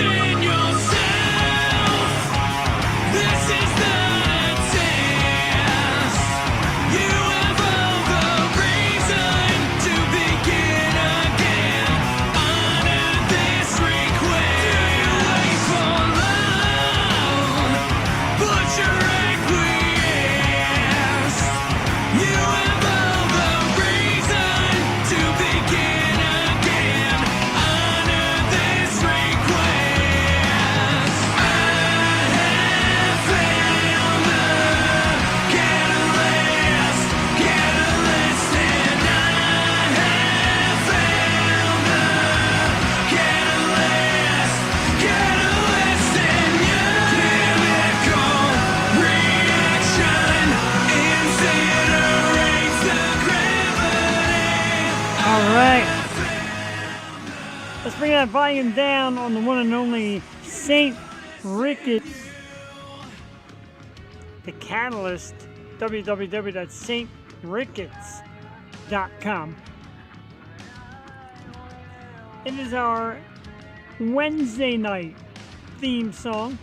listen yourself. This is the test. You have all the reason to begin again. Honor this request. Do you wait for love? Put your acquiesce. You have all the reason to begin again. Honor this request. I have found the catalyst, and I have found the catalyst, in your chemical reaction incinerates the gravity. All right. Let's bring that volume down on the one and only St. Ricketts. The Catalyst, www.stricketts.com. It is our Wednesday night theme song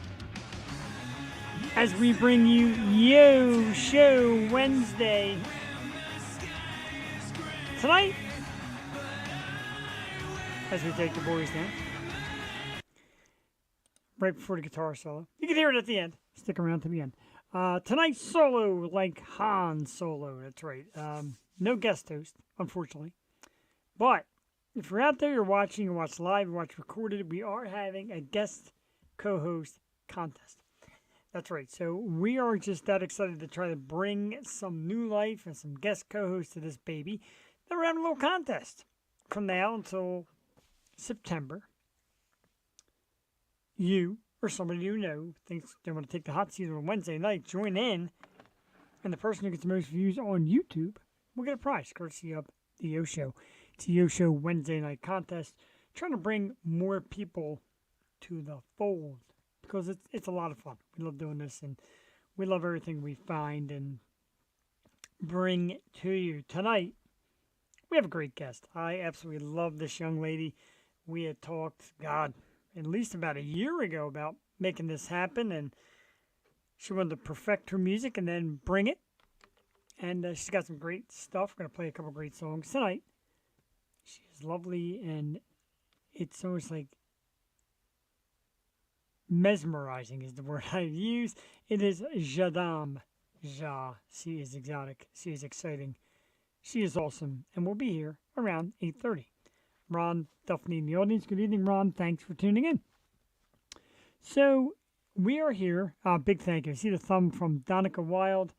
as we bring you Yo Show Wednesday. Tonight, as we take the boys down, right before the guitar solo. You can hear it at the end. Stick around to the end. Tonight's solo like Han Solo. That's right. No guest host, unfortunately. But if you're out there, you're watching, you watch live, you watch recorded, we are having a guest co-host contest. That's right. So we are just that excited to try to bring some new life and some guest co-hosts to this baby. Then we're having a little contest from now until September. You or somebody you know thinks they want to take the hot seat on Wednesday night, join in, and the person who gets the most views on YouTube will get a prize, courtesy of the Yo Show. It's the Yo Show Wednesday night contest, trying to bring more people to the fold because it's a lot of fun. We love doing this, and we love everything we find and bring to you. Tonight, we have a great guest. I absolutely love this young lady. We had talked, God, at least about a year ago about making this happen, and she wanted to perfect her music and then bring it. And she's got some great stuff. We're going to play a couple great songs tonight. She's lovely, and it's almost like mesmerizing is the word I use. It is ZsahDomme Zsah. She is exotic. She is exciting. She is awesome, and we'll be here around 8:30. Ron Duffney in the audience. Good evening, Ron. Thanks for tuning in. So we are here. Big thank you. I see the thumb from Danica Wild,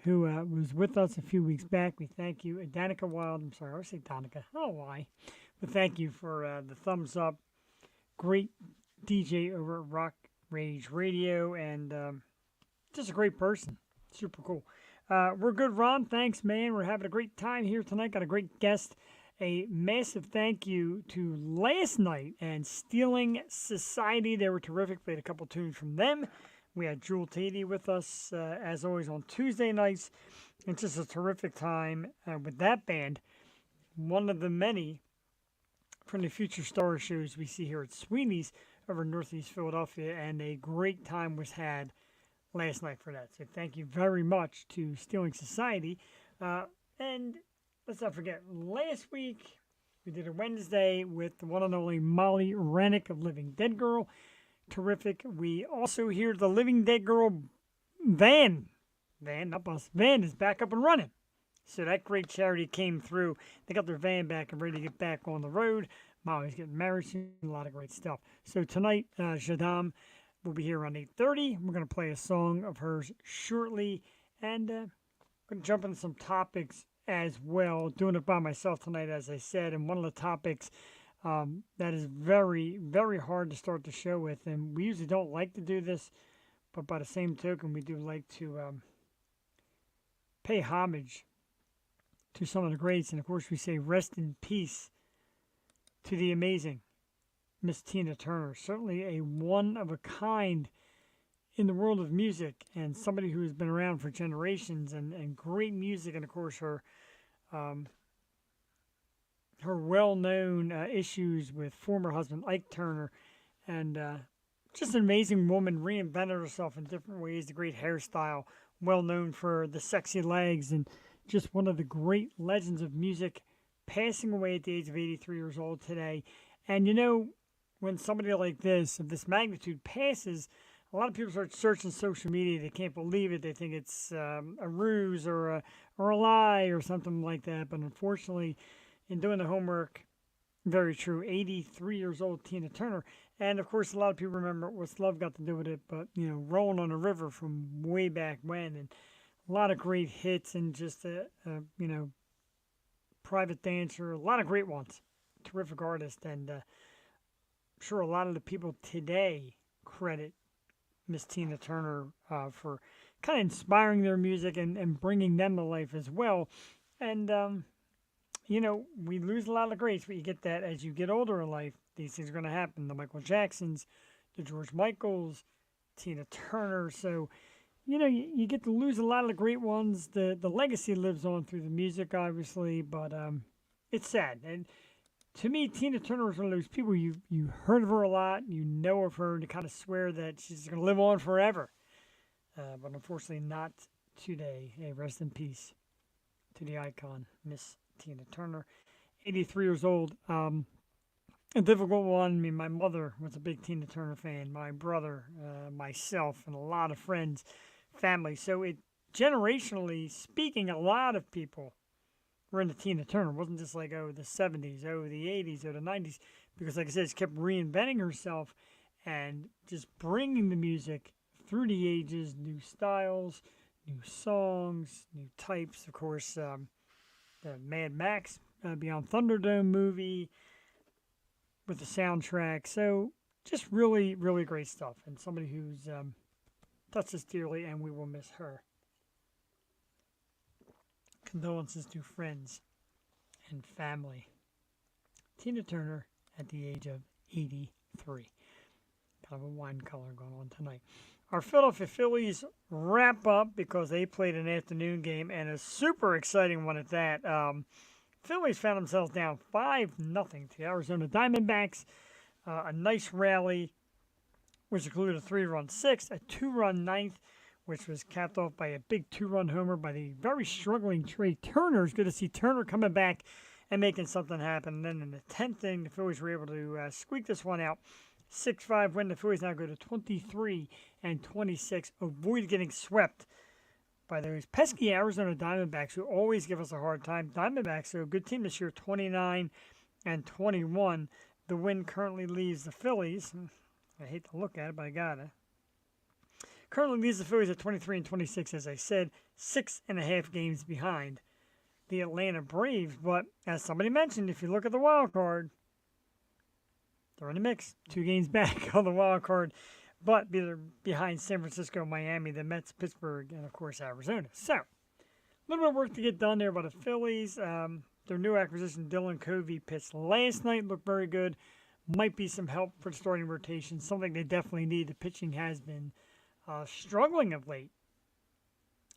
who was with us a few weeks back. We thank you. Danica Wild, I'm sorry, I always say Danica. I don't know why. But thank you for the thumbs up. Great DJ over at Rock Rage Radio, and just a great person. Super cool. We're good, Ron. Thanks, man. We're having a great time here tonight. Got a great guest. A massive thank you to last night and Stealing Society. They were terrific. Played a couple tunes from them. We had Jewel Tatey with us, as always, on Tuesday nights. It's just a terrific time with that band. One of the many from the Future Star shows we see here at Sweeney's over in Northeast Philadelphia, and a great time was had last night for that. So thank you very much to Stealing Society. And let's not forget, last week we did a Wednesday with the one and only Molly Rennick of Living Dead Girl. Terrific. We also hear the Living Dead Girl van, not bus, van is back up and running. So that great charity came through. They got their van back and ready to get back on the road. Molly's getting married soon. A lot of great stuff. So tonight, ZsahDomme will be here around 8:30. We're going to play a song of hers shortly. And I'm going to jump into some topics as well. Doing it by myself tonight, as I said. And one of the topics that is very, very hard to start the show with. And we usually don't like to do this. But by the same token, we do like to pay homage to some of the greats. And of course, we say rest in peace to the amazing Miss Tina Turner. Certainly a one-of-a-kind in the world of music, and somebody who has been around for generations, and great music. And of course, her well-known issues with former husband Ike Turner, And just an amazing woman, reinvented herself in different ways. The great hairstyle, well known for the sexy legs, and just one of the great legends of music, passing away at the age of 83 years old today. And when somebody like this, of this magnitude, passes, a lot of people start searching social media. They can't believe it. They think it's a ruse or a lie or something like that. But unfortunately, in doing the homework, very true. 83 years old, Tina Turner. And of course, a lot of people remember what's love got to do with it. But, Rolling on the River from way back when. And a lot of great hits and just Private Dancer. A lot of great ones. Terrific artist. And I'm sure a lot of the people today credit Miss Tina Turner for kind of inspiring their music and bringing them to life as well. And, we lose a lot of greats, but you get that as you get older in life. These things are going to happen. The Michael Jacksons, the George Michaels, Tina Turner. So, you get to lose a lot of the great ones. The legacy lives on through the music, obviously, but it's sad. And to me, Tina Turner is one of those people you heard of her a lot, you know of her, and you kind of swear that she's going to live on forever. But unfortunately, not today. Hey, rest in peace to the icon, Miss Tina Turner, 83 years old. A difficult one. I mean, my mother was a big Tina Turner fan. My brother, myself, and a lot of friends, family. So generationally speaking, a lot of people were into Tina Turner. It wasn't just like, the 70s, the 80s, the 90s. Because, like I said, she kept reinventing herself and just bringing the music through the ages, new styles, new songs, new types. Of course, the Mad Max Beyond Thunderdome movie with the soundtrack. So just really, really great stuff. And somebody who's touched us dearly, and we will miss her. Condolences to friends and family. Tina Turner at the age of 83. Kind of a wine color going on tonight. Our Philadelphia Phillies wrap up because they played an afternoon game, and a super exciting one at that. Phillies found themselves down 5-0 to the Arizona Diamondbacks. A nice rally, which included a 3-run sixth, a 2-run ninth, which was capped off by a big 2-run homer by the very struggling Trey Turner. It's good to see Turner coming back and making something happen. And then in the 10th inning, the Phillies were able to squeak this one out. 6-5 win. The Phillies now go to 23-26. Avoid getting swept by those pesky Arizona Diamondbacks who always give us a hard time. Diamondbacks are a good team this year, 29-21. The win currently leaves the Phillies. I hate to look at it, but I gotta. Currently leads the Phillies at 23-26, as I said, 6.5 games behind the Atlanta Braves. But as somebody mentioned, if you look at the wild card, they're in the mix. 2 games back on the wild card, but they're behind San Francisco, Miami, the Mets, Pittsburgh, and of course Arizona. So, a little bit of work to get done there by the Phillies. Their new acquisition, Dylan Covey, pitched last night, looked very good. Might be some help for the starting rotation, something they definitely need. The pitching has been struggling of late.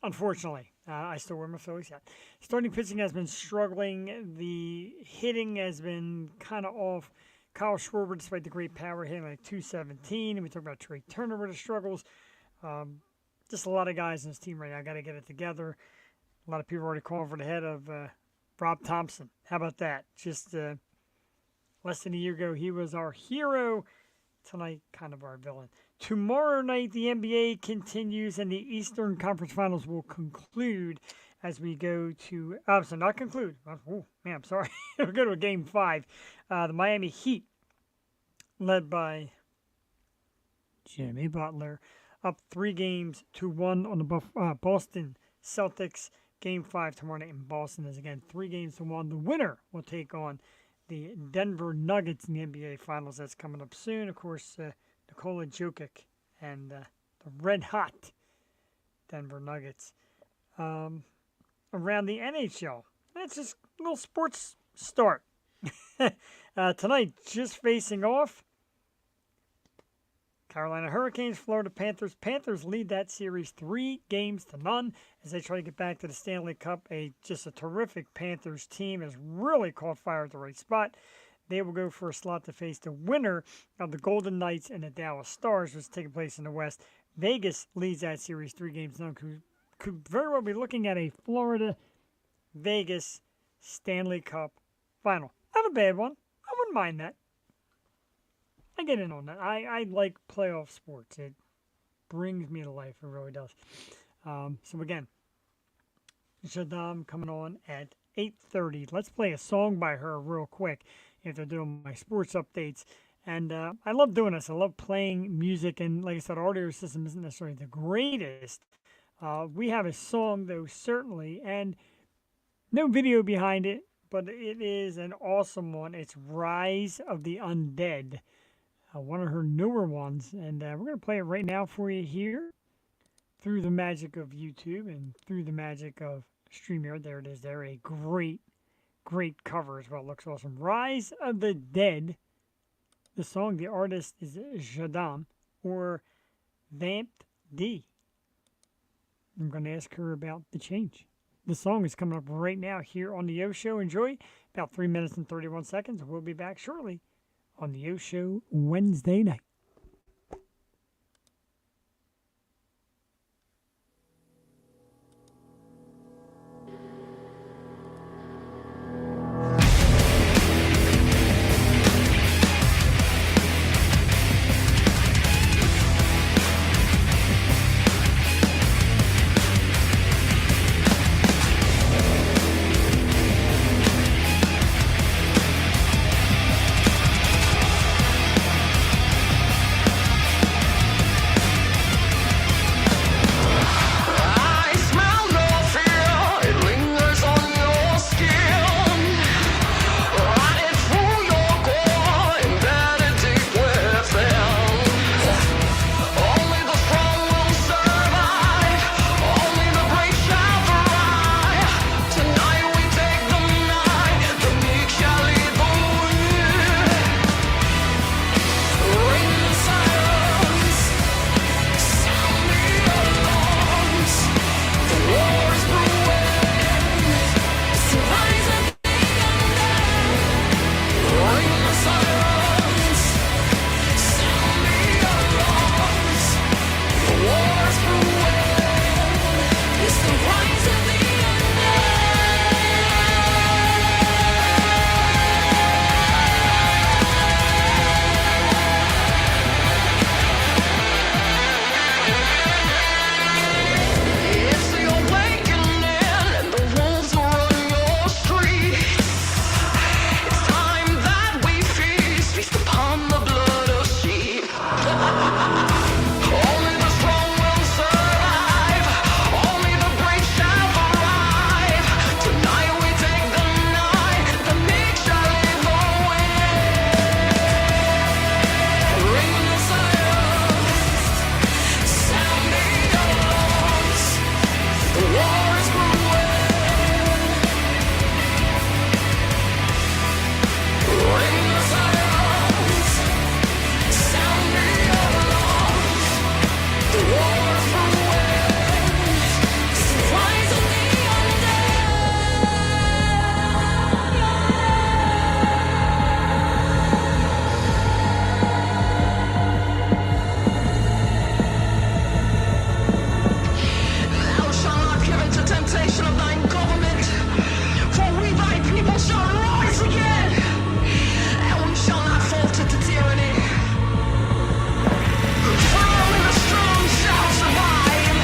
Unfortunately, I still wear my Phillies hat. Starting pitching has been struggling. The hitting has been kind of off. Kyle Schwarber, despite the great power, hitting like 217. And we talk about Trey Turner with the struggles. Just a lot of guys in this team right now. Got to get it together. A lot of people already calling for the head of Rob Thompson. How about that? Just less than a year ago, he was our hero. Tonight, kind of our villain. Tomorrow night, the NBA continues, and the Eastern Conference Finals will conclude as we go to, not conclude. Oh, man, I'm sorry. We'll go to a Game 5. The Miami Heat, led by Jimmy Butler, up 3-1 on the Boston Celtics. Game 5 tomorrow night in Boston is, again, 3-1. The winner will take on the Denver Nuggets in the NBA Finals. That's coming up soon. Of course, Nikola Jokic and the red-hot Denver Nuggets. Around the NHL, that's just a little sports start. Tonight, just facing off, Carolina Hurricanes, Florida Panthers. Panthers lead that series 3-0 as they try to get back to the Stanley Cup. Just a terrific Panthers team has really caught fire at the right spot. They will go for a slot to face the winner of the Golden Knights and the Dallas Stars, which is taking place in the West. Vegas leads that series 3-0. Could very well be looking at a Florida-Vegas Stanley Cup final. Not a bad one. I wouldn't mind that. I get in on that. I like playoff sports. It brings me to life. It really does. So again, ZsahDomme coming on at 8:30. Let's play a song by her real quick after doing my sports updates. And I love doing this. I love playing music. And like I said, our audio system isn't necessarily the greatest. We have a song, though, certainly. And no video behind it, but it is an awesome one. It's Rise of the Undead, one of her newer ones. And we're going to play it right now for you here through the magic of YouTube and through the magic of StreamYard. There it is there. A great, great cover as well. It looks awesome. Rise of the Dead. The song, the artist is ZsahDomme or Vamped D. I'm going to ask her about the change. The song is coming up right now here on the Yo Show. Enjoy. About 3 minutes and 31 seconds. We'll be back shortly on the Yo Show Wednesday night. I smell no fear, it lingers on your skin, running through your core, embedded deep within. Only the strong will survive, only the brave shall thrive. Tonight we take the night, the meek shall lead the way. Ring the silence, sound the alarms. The war is brewing, it's the rise of the undead. Ring the silence, sound the alarms. The war is brewing, it's the rise of the It's the awakening and the wolves will run your streets. It's time that we feast upon the blood of sheep. Only the strong will survive, only the brave shall thrive. Tonight we take the night, the meek shall lead the way. Ring the silence, sound the alarms. The war is brewing. Ring the silence, sound the alarms. The war is brewing. It's the rise of the undead. Thou shalt not give in to temptation of thine government, for we thy people shall rise again, and we shall not falter to tyranny. For only the strong shall survive,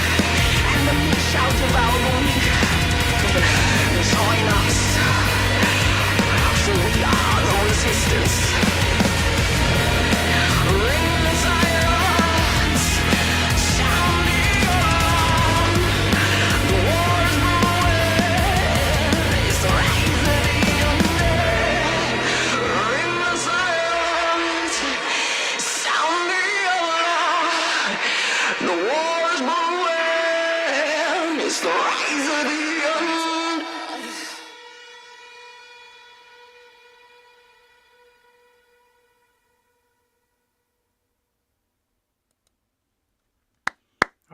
and the meek shall devour the weak. Join us, for we are the resistance. Ring the silence, sound the alarm. The war is brewing, it's the rise of the undead. Ring the silence, sound the alarm. The war is brewing, it's the rise of the undead.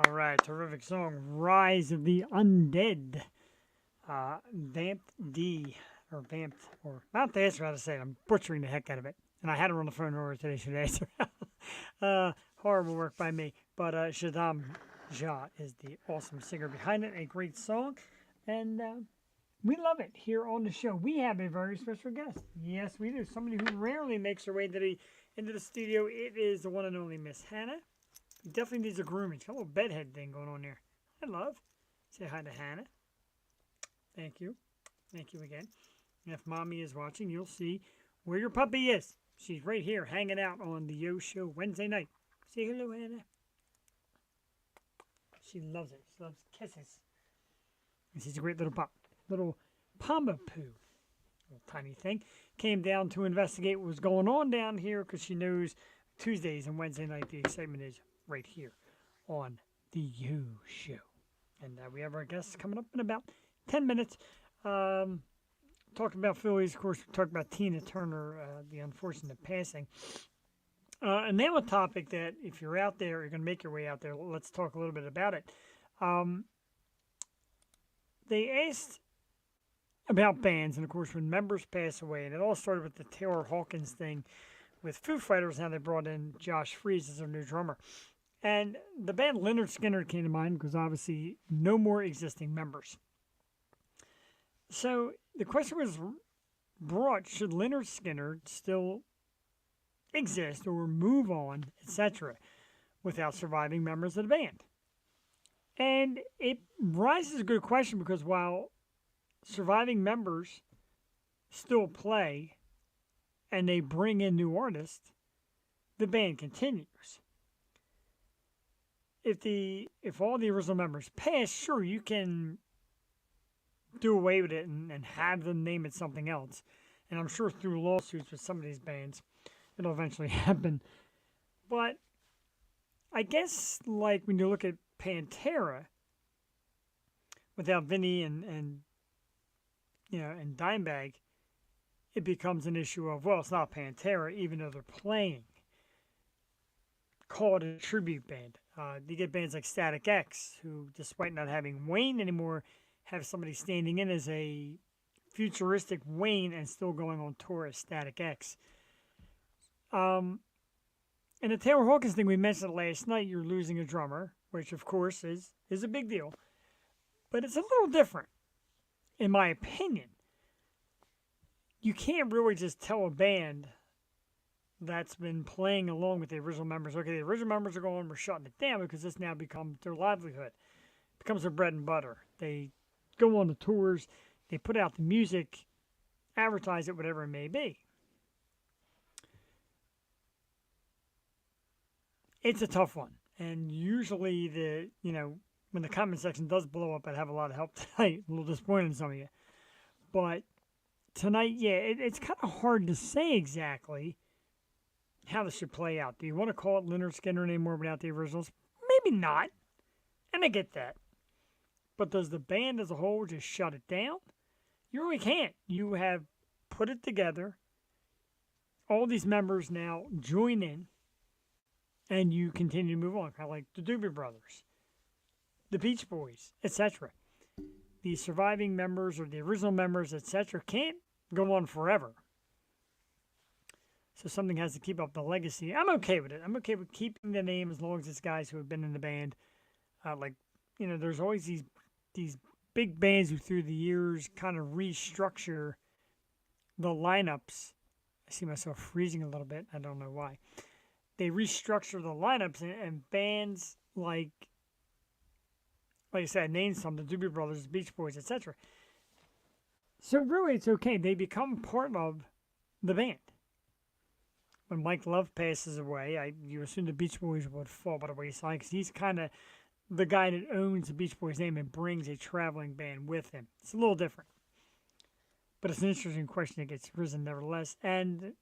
All right, terrific song, Rise of the Undead. Vamped D or vamped, or not that's how to say it. I'm butchering the heck out of it. And I had her on the phone earlier today, should answer. Horrible work by me. But ZsahDomme Zsah is the awesome singer behind it. A great song. And we love it here on the show. We have a very special guest. Yes, we do. Somebody who rarely makes her way into the studio. It is the one and only Miss Hannah. Definitely needs a grooming. She's got a little bedhead thing going on there. I love. Say hi to Hannah. Thank you. Thank you again. And if Mommy is watching, you'll see where your puppy is. She's right here hanging out on the Yo Show Wednesday night. Say hello, Hannah. She loves it. She loves kisses. And she's a great little pup. Little Pama Poo. Little tiny thing. Came down to investigate what was going on down here because she knows Tuesdays and Wednesday night the excitement is right here on the Yo Show. And we have our guests coming up in about 10 minutes. Talking about Phillies, of course, we talked about Tina Turner, the unfortunate passing. And now a topic that if you're out there, you're going to make your way out there, let's talk a little bit about it. They asked about bands, and of course, when members pass away, and it all started with the Taylor Hawkins thing with Foo Fighters, how they brought in Josh Freese as their new drummer. And the band Lynyrd Skynyrd came to mind because obviously no more existing members. So the question was brought, should Lynyrd Skynyrd still exist or move on, etc., without surviving members of the band? And it raises a good question because while surviving members still play and they bring in new artists, the band continues. If all the original members pass, sure, you can do away with it and have them name it something else. And I'm sure through lawsuits with some of these bands, it'll eventually happen. But I guess, like, when you look at Pantera, without Vinny and Dimebag, it becomes an issue of, well, it's not Pantera, even though they're playing. Call it a tribute band. You get bands like Static X, who, despite not having Wayne anymore, have somebody standing in as a futuristic Wayne and still going on tour as Static X. And the Taylor Hawkins thing, we mentioned last night, you're losing a drummer, which of course is a big deal. But it's a little different, in my opinion. You can't really just tell a band that's been playing along with the original members, okay, the original members are going, we're shutting it down because this now becomes their livelihood. It becomes their bread and butter. They go on the tours, they put out the music, advertise it, whatever it may be. It's a tough one. And usually when the comment section does blow up, I'd have a lot of help tonight. A little disappointed in some of you. But tonight, yeah, it's kind of hard to say exactly how this should play out. Do you want to call it Lynyrd Skynyrd anymore without the originals? Maybe not. And I get that. But does the band as a whole just shut it down? You really can't. You have put it together. All these members now join in. And you continue to move on. Kind of like the Doobie Brothers, the Beach Boys, etc. The surviving members or the original members, etc. can't go on forever. So something has to keep up the legacy. I'm okay with it. I'm okay with keeping the name as long as it's guys who have been in the band. There's always these big bands who through the years kind of restructure the lineups. I see myself freezing a little bit. I don't know why. They restructure the lineups and bands like I said, I named some, the Doobie Brothers, Beach Boys, etc. So really, it's okay. They become part of the band. When Mike Love passes away, you assume the Beach Boys would fall by the wayside because he's kind of the guy that owns the Beach Boys name and brings a traveling band with him. It's a little different. But it's an interesting question that gets risen nevertheless. And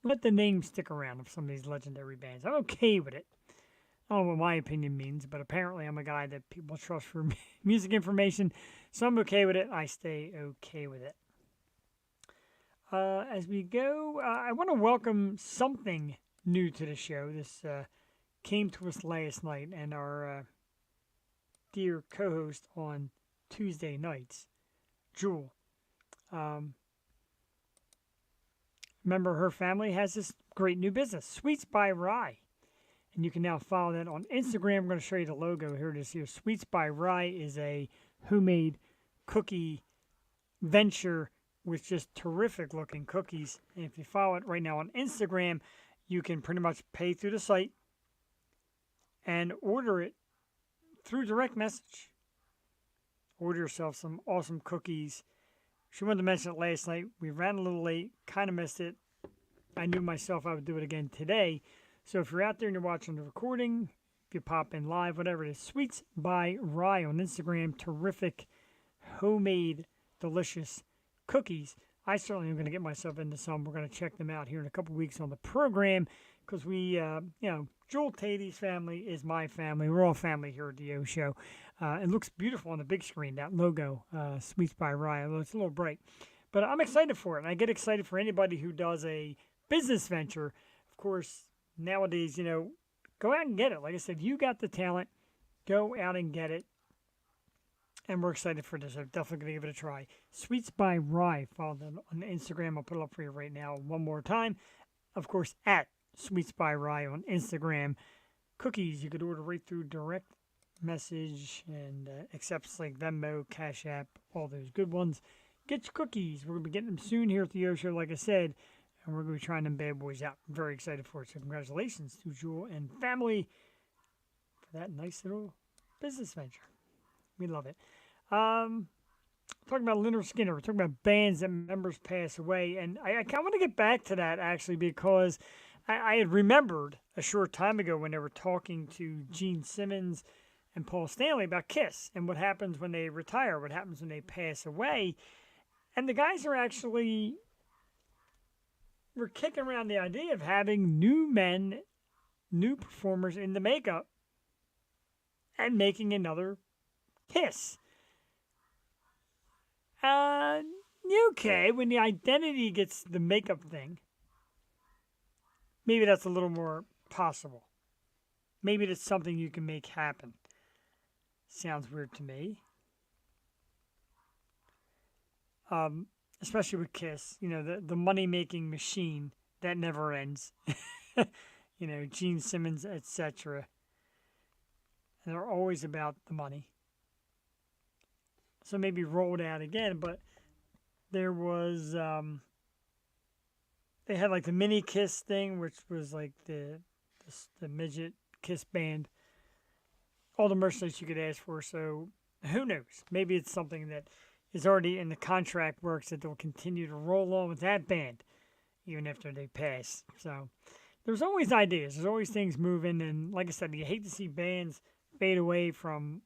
let the name stick around of some of these legendary bands. I'm okay with it. I don't know what my opinion means, but apparently I'm a guy that people trust for music information, so I'm okay with it. I stay okay with it. As we go, I want to welcome something new to the show. This came to us last night, and our dear co-host on Tuesday nights, Jewel, remember, her family has this great new business, Sweets by Rye. And you can now follow that on Instagram. I'm going to show you the logo. Here it is here. Sweets by Rye is a homemade cookie venture with just terrific looking cookies. And if you follow it right now on Instagram, you can pretty much pay through the site and order it through direct message. Order yourself some awesome cookies. She wanted to mention it last night. We ran a little late, kind of missed it. I knew myself I would do it again today. So if you're out there and you're watching the recording, if you pop in live, whatever it is, Sweets by Rye on Instagram, terrific, homemade, delicious cookies. I certainly am going to get myself into some. We're going to check them out here in a couple weeks on the program because we, Joel Tady's family is my family. We're all family here at the O Show. It looks beautiful on the big screen, that logo, Sweets by Rye. It's a little bright. But I'm excited for it, and I get excited for anybody who does a business venture. Of course, nowadays, go out and get it. Like I said, you got the talent. Go out and get it. And we're excited for this. I'm definitely going to give it a try. Sweets by Rye. Follow them on Instagram. I'll put it up for you right now one more time. Of course, at Sweets by Rye on Instagram. Cookies you could order right through direct message and accepts like Venmo, Cash App, all those good ones. Get your cookies. We're going to be getting them soon here at the O Show, like I said. And we're going to be trying them bad boys out. I'm very excited for it. So congratulations to Jewel and family for that nice little business venture. We love it. Talking about Lynyrd Skynyrd. We're talking about bands that members pass away. And I kind of want to get back to that, actually, because I had remembered a short time ago when they were talking to Gene Simmons and Paul Stanley about Kiss and what happens when they retire, what happens when they pass away. And the guys are actually... we're kicking around the idea of having new performers in the makeup and making another Kiss. Okay, when the identity gets the makeup thing, maybe that's a little more possible. Maybe that's something you can make happen. Sounds weird to me. Especially with Kiss, the money-making machine that never ends. Gene Simmons, etc. And they're always about the money. So maybe rolled out again, but there was, they had like the mini Kiss thing, which was like the midget Kiss band. All the merchandise you could ask for, so who knows? Maybe it's something that is already in the contract works that they'll continue to roll on with that band even after they pass. So there's always ideas. There's always things moving. And like I said, you hate to see bands fade away from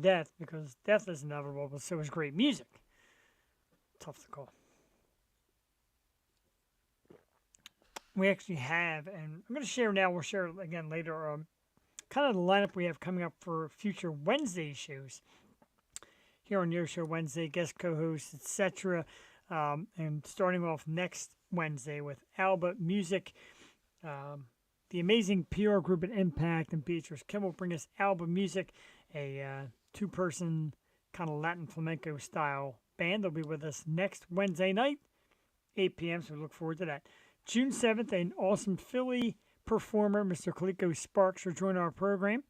death because death is inevitable, but so is great music. Tough to call. We actually have, and I'm going to share now, we'll share it again later, kind of the lineup we have coming up for future Wednesday shows. Here on Your Show Wednesday, guest co-hosts, etc. And starting off next Wednesday with Alba Music. The amazing PR group at Impact and Beatrice Kim will bring us Alba Music, a two-person kind of Latin flamenco style band. They'll be with us next Wednesday night, 8 p.m., so we look forward to that. June 7th, an awesome Philly performer, Mr. Kaliko Sparks, will join our program.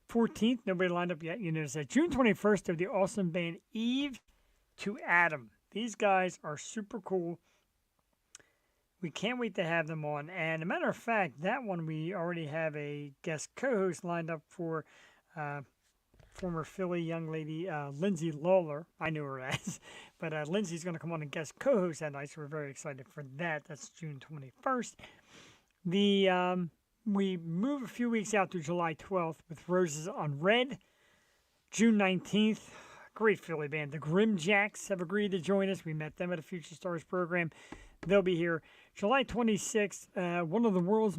14th, nobody lined up yet. You notice that. June 21st, they're the awesome band Eve to Adam. These guys are super cool. We can't wait to have them on. And a matter of fact, that one we already have a guest co-host lined up for former Philly young lady Lindsay Lawler. I knew her as. But Lindsay's going to come on and guest co-host that night, so we're very excited for that. That's June 21st. We move a few weeks out to July 12th with Roses on Red. June 19th, great Philly band. The Grim Jacks have agreed to join us. We met them at a Future Stars program. They'll be here. July 26th, one of the world's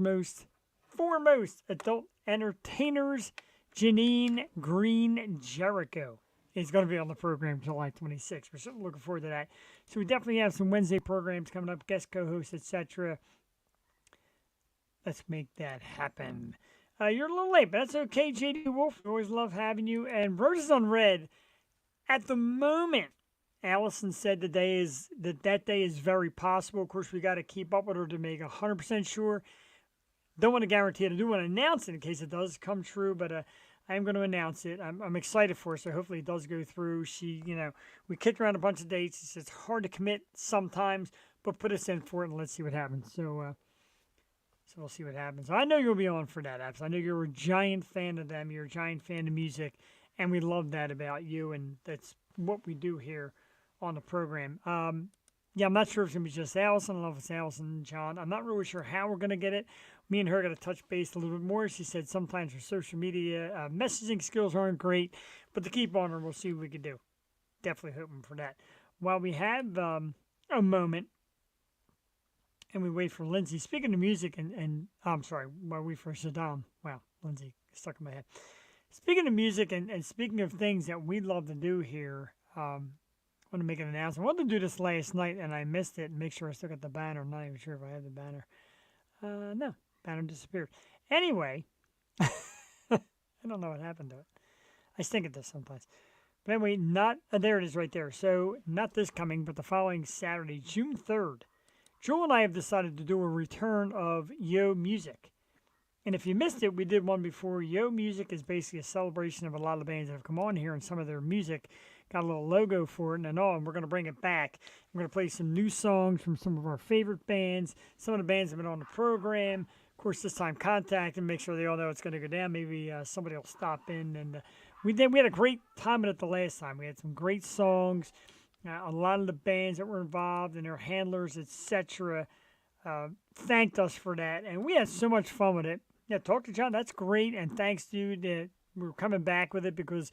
foremost adult entertainers, Janine Green Jericho, is going to be on the program July 26th. We're certainly looking forward to that. So we definitely have some Wednesday programs coming up, guest co-hosts, etc. Let's make that happen. You're a little late, but that's okay, JD Wolf. We always love having you. And Roses on Red, at the moment, Allison said that day is very possible. Of course, we got to keep up with her to make 100% sure. Don't want to guarantee it. I do want to announce it in case it does come true, but I am going to announce it. I'm excited for her, so hopefully it does go through. We kicked around a bunch of dates. It's hard to commit sometimes, but put us in for it and let's see what happens. So we'll see what happens. I know you'll be on for that, Abs. I know you're a giant fan of them. You're a giant fan of music, and we love that about you, and that's what we do here on the program. Yeah, I'm not sure if it's going to be just Allison. I don't know if it's Allison and John. I'm not really sure how we're going to get it. Me and her got to touch base a little bit more. She said sometimes her social media messaging skills aren't great, but to keep on her, we'll see what we can do. Definitely hoping for that. While we have a moment, and we wait for Lindsay. Speaking of music, I'm sorry, while we wait for ZsahDomme. Wow, Lindsay, stuck in my head. Speaking of music and speaking of things that we love to do here, I want to make an announcement. I wanted to do this last night, and I missed it. Make sure I still got the banner. I'm not even sure if I have the banner. No, banner disappeared. Anyway, I don't know what happened to it. I stink at this sometimes. But anyway, there it is right there. So not this coming, but the following Saturday, June 3rd. Joel and I have decided to do a return of Yo Music. And if you missed it, we did one before. Yo Music is basically a celebration of a lot of the bands that have come on here and some of their music. Got a little logo for it and all, and we're going to bring it back. We're going to play some new songs from some of our favorite bands. Some of the bands have been on the program. Of course, this time contact and make sure they all know it's going to go down. Maybe somebody will stop in. And we had a great time at it the last time. We had some great songs. A lot of the bands that were involved and their handlers, etc., thanked us for that. And we had so much fun with it. Yeah, talk to John. That's great. And thanks, dude. We're coming back with it because,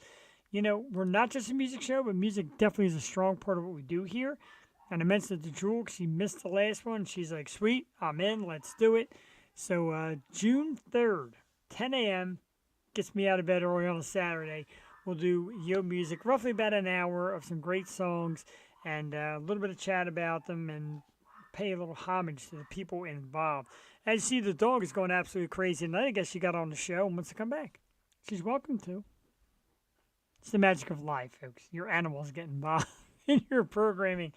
we're not just a music show, but music definitely is a strong part of what we do here. And I mentioned it to Jewel because she missed the last one. She's like, sweet, I'm in. Let's do it. So June 3rd, 10 a.m., gets me out of bed early on a Saturday. We'll do Yo Music, roughly about an hour of some great songs and a little bit of chat about them and pay a little homage to the people involved. As you see, the dog is going absolutely crazy tonight. I guess she got on the show and wants to come back. She's welcome to. It's the magic of life, folks. Your animals get involved in your programming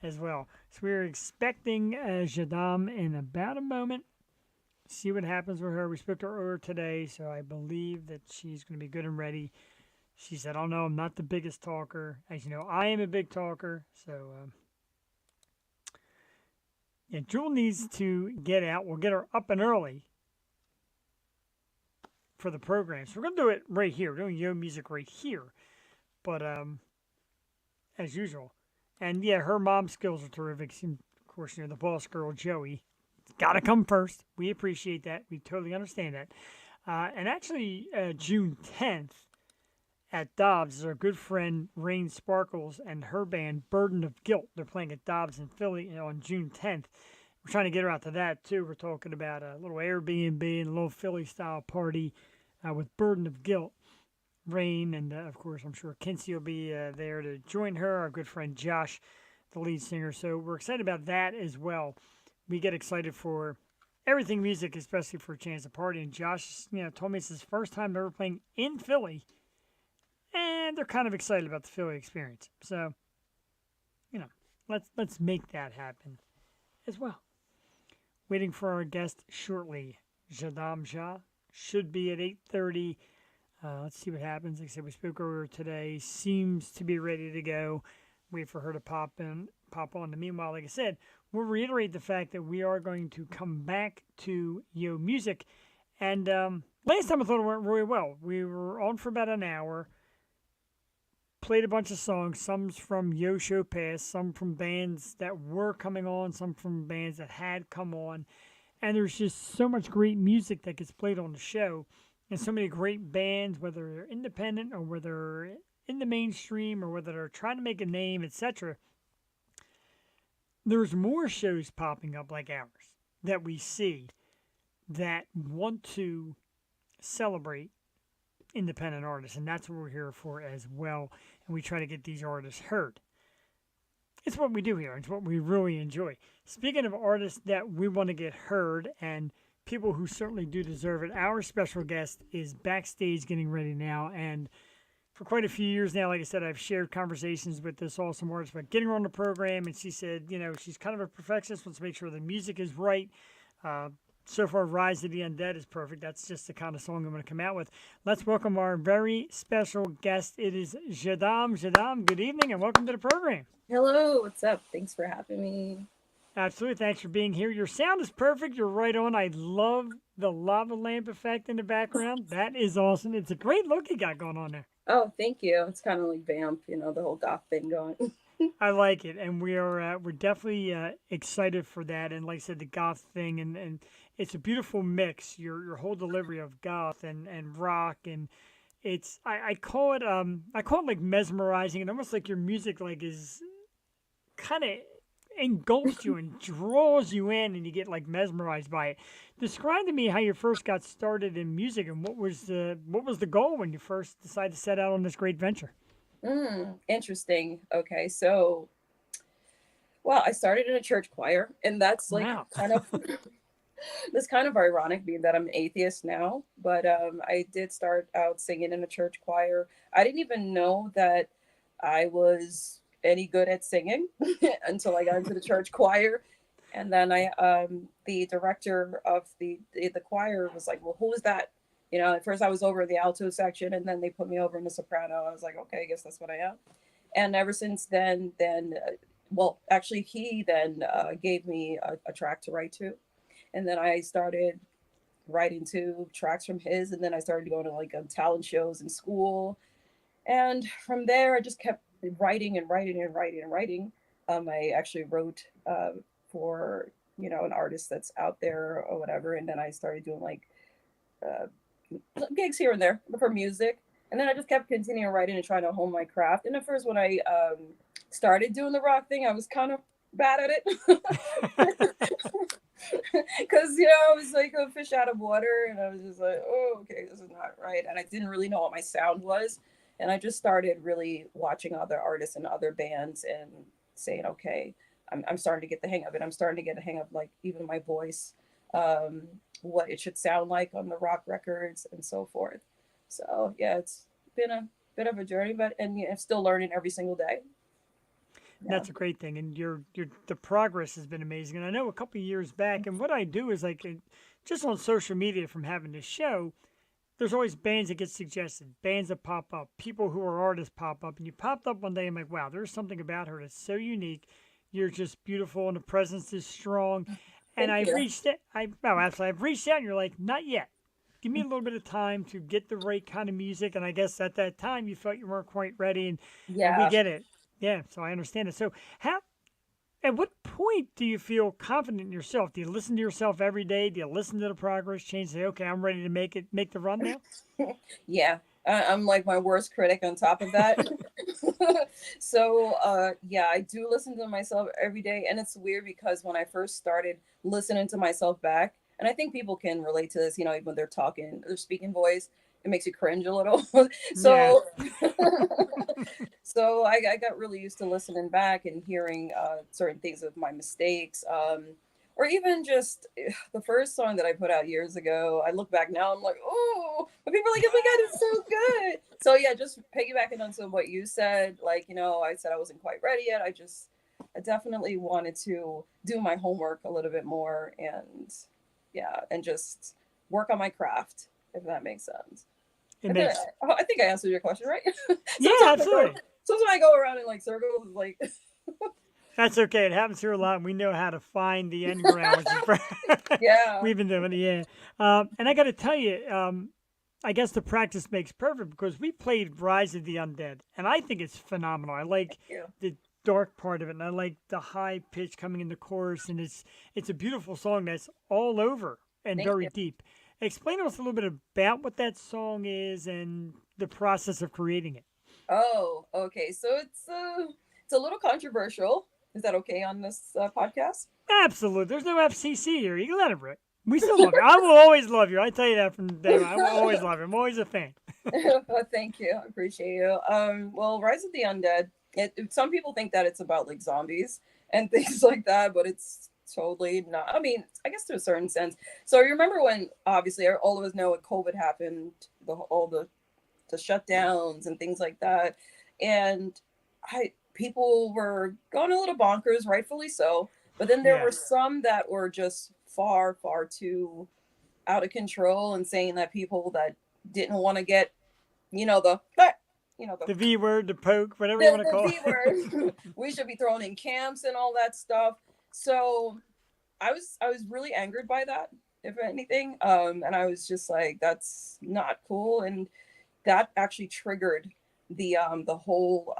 as well. So we're expecting ZsahDomme in about a moment. See what happens with her. We spoke to her earlier today, so I believe that she's going to be good and ready. She said, oh, no, I'm not the biggest talker. As you know, I am a big talker. So, yeah, Jewel needs to get out. We'll get her up and early for the program. So we're going to do it right here. We're doing Yo Music right here. But, as usual. And, yeah, her mom's skills are terrific. And, of course, the boss girl, Joey. It's got to come first. We appreciate that. We totally understand that. And actually, June 10th, at Dobbs is our good friend Rain Sparkles and her band Burden of Guilt. They're playing at Dobbs in Philly on June 10th. We're trying to get her out to that too. We're talking about a little Airbnb and a little Philly style party with Burden of Guilt. Rain and of course I'm sure Kinsey will be there to join her. Our good friend Josh, the lead singer. So we're excited about that as well. We get excited for everything music, especially for a chance to party. And Josh, told me it's his first time ever playing in Philly. And they're kind of excited about the Philly experience. So, let's make that happen as well. Waiting for our guest shortly. ZsahDomme Zsah should be at 8:30. Let's see what happens. Like I said, we spoke earlier today. Seems to be ready to go. Wait for her to pop on. Meanwhile, like I said, we'll reiterate the fact that we are going to come back to Yo Music. And last time I thought it went really well. We were on for about an hour. Played a bunch of songs, some from Yo Show Past, some from bands that were coming on, some from bands that had come on. And there's just so much great music that gets played on the show. And so many great bands, whether they're independent or whether they're in the mainstream or whether they're trying to make a name, etc. There's more shows popping up like ours that we see that want to celebrate independent artists, and that's what we're here for as well. And we try to get these artists heard. It's what we do here. It's what we really enjoy. Speaking of artists that we want to get heard and people who certainly do deserve it, our special guest is backstage getting ready now. And for quite a few years now. Like I said, I've shared conversations with this awesome artist about getting her on the program, and she said, she's kind of a perfectionist, wants to make sure the music is right. Uh, so far, Rise of the Undead is perfect. That's just the kind of song I'm going to come out with. Let's welcome our very special guest. It is ZsahDomme. ZsahDomme, good evening and welcome to the program. Hello, what's up? Thanks for having me. Absolutely. Thanks for being here. Your sound is perfect. You're right on. I love the lava lamp effect in the background. That is awesome. It's a great look you got going on there. Oh, thank you. It's kind of like Vamp, the whole goth thing going. I like it, and we're definitely excited for that. And like I said, the goth thing, and it's a beautiful mix. Your whole delivery of goth and rock, and I call it like mesmerizing, and almost like your music like is kind of engulfs you and draws you in, and you get like mesmerized by it. Describe to me how you first got started in music, and what was the goal when you first decided to set out on this great venture? Interesting. Okay, so, well, I started in a church choir, and that's like Wow. kind of that's kind of ironic, being that I'm an atheist now. But I did start out singing in a church choir. I didn't even know that I was any good at singing until I got into the church choir. And then the director of the choir was like, "Well, who is that?" At first I was over in the alto section, and then they put me over in the soprano. I was like, "Okay, I guess that's what I am." And ever since then, well, actually, he then gave me a track to write to, and then I started writing to tracks from his, and then I started going to like talent shows in school, and from there I just kept writing and writing and writing and writing. I actually wrote for an artist that's out there or whatever, and then I started doing like uh, gigs here and there for music, and then I just kept continuing writing and trying to hone my craft. And at first, when I started doing the rock thing, I was kind of bad at it because I was like a fish out of water, and I was just like, "Oh, okay, this is not right," and I didn't really know what my sound was. And I just started really watching other artists and other bands and saying, okay, I'm starting to get the hang of it. I'm starting to get the hang of like even my voice, what it should sound like on the rock records and so forth. So yeah, it's been a bit of a journey, but I'm still learning every single day. Yeah. That's a great thing, and your the progress has been amazing. And I know a couple of years back, and what I do is like just on social media from having this show, there's always bands that get suggested, bands that pop up, people who are artists pop up, and you popped up one day. I'm like, wow, there's something about her that's so unique. You're just beautiful, and the presence is strong. And Thank I've you. reached it. Absolutely, I've reached out, and you're like, not yet. Give me a little bit of time to get the right kind of music. And I guess at that time you felt you weren't quite ready, and we Yeah. get it. Yeah, so I understand it. So how at what point do you feel confident in yourself? Do you listen to yourself every day? Do you listen to the progress change? Say, okay, I'm ready to make the run now. Yeah. I'm like my worst critic on top of that. So yeah, I do listen to myself every day, and it's weird because when I first started listening to myself back, and I think people can relate to this, even when they're talking, their speaking voice, it makes you cringe a little. Yeah, So so I got really used to listening back and hearing certain things of my mistakes, or even just the first song that I put out years ago. I look back now, I'm like, oh, but people are like, oh my god, it's so good. So yeah, just piggybacking on some of what you said, like I said I wasn't quite ready yet. I definitely wanted to do my homework a little bit more, and yeah, and just work on my craft, if that makes sense. it makes. I think I answered your question, right? Yeah, absolutely. Sometimes I go around in like circles, like That's okay. It happens here a lot, and we know how to find the end ground, which is yeah, we've been doing it. Yeah, and I got to tell you, I guess the practice makes perfect because we played Rise of the Undead, and I think it's phenomenal. I like yeah. the dark part of it, and I like the high pitch coming in the chorus, and it's a beautiful song that's all over and Thank very you. deep. Explain to us a little bit about what that song is and the process of creating it. Oh, okay. So it's a little controversial. Is that okay on this podcast? Absolutely, there's no FCC here. You can let it rip. We still love you. I will always love you. I tell you that from day one. I will always love you. I'm always a fan. Well, thank you. I appreciate you. Well, Rise of the Undead. Some people think that it's about like zombies and things like that, but it's totally not. I mean, I guess to a certain sense. So remember when, obviously, all of us know when COVID happened, all the the shutdowns and things like that. And people were going a little bonkers, rightfully so. But then there Yeah. were some that were just far, far too out of control and saying that people that didn't want to get, you know, you know, The V word, the poke, whatever you want to the call V it. word, we should be thrown in camps and all that stuff. So I was really angered by that, if anything. And I was just like, that's not cool. And that actually triggered the whole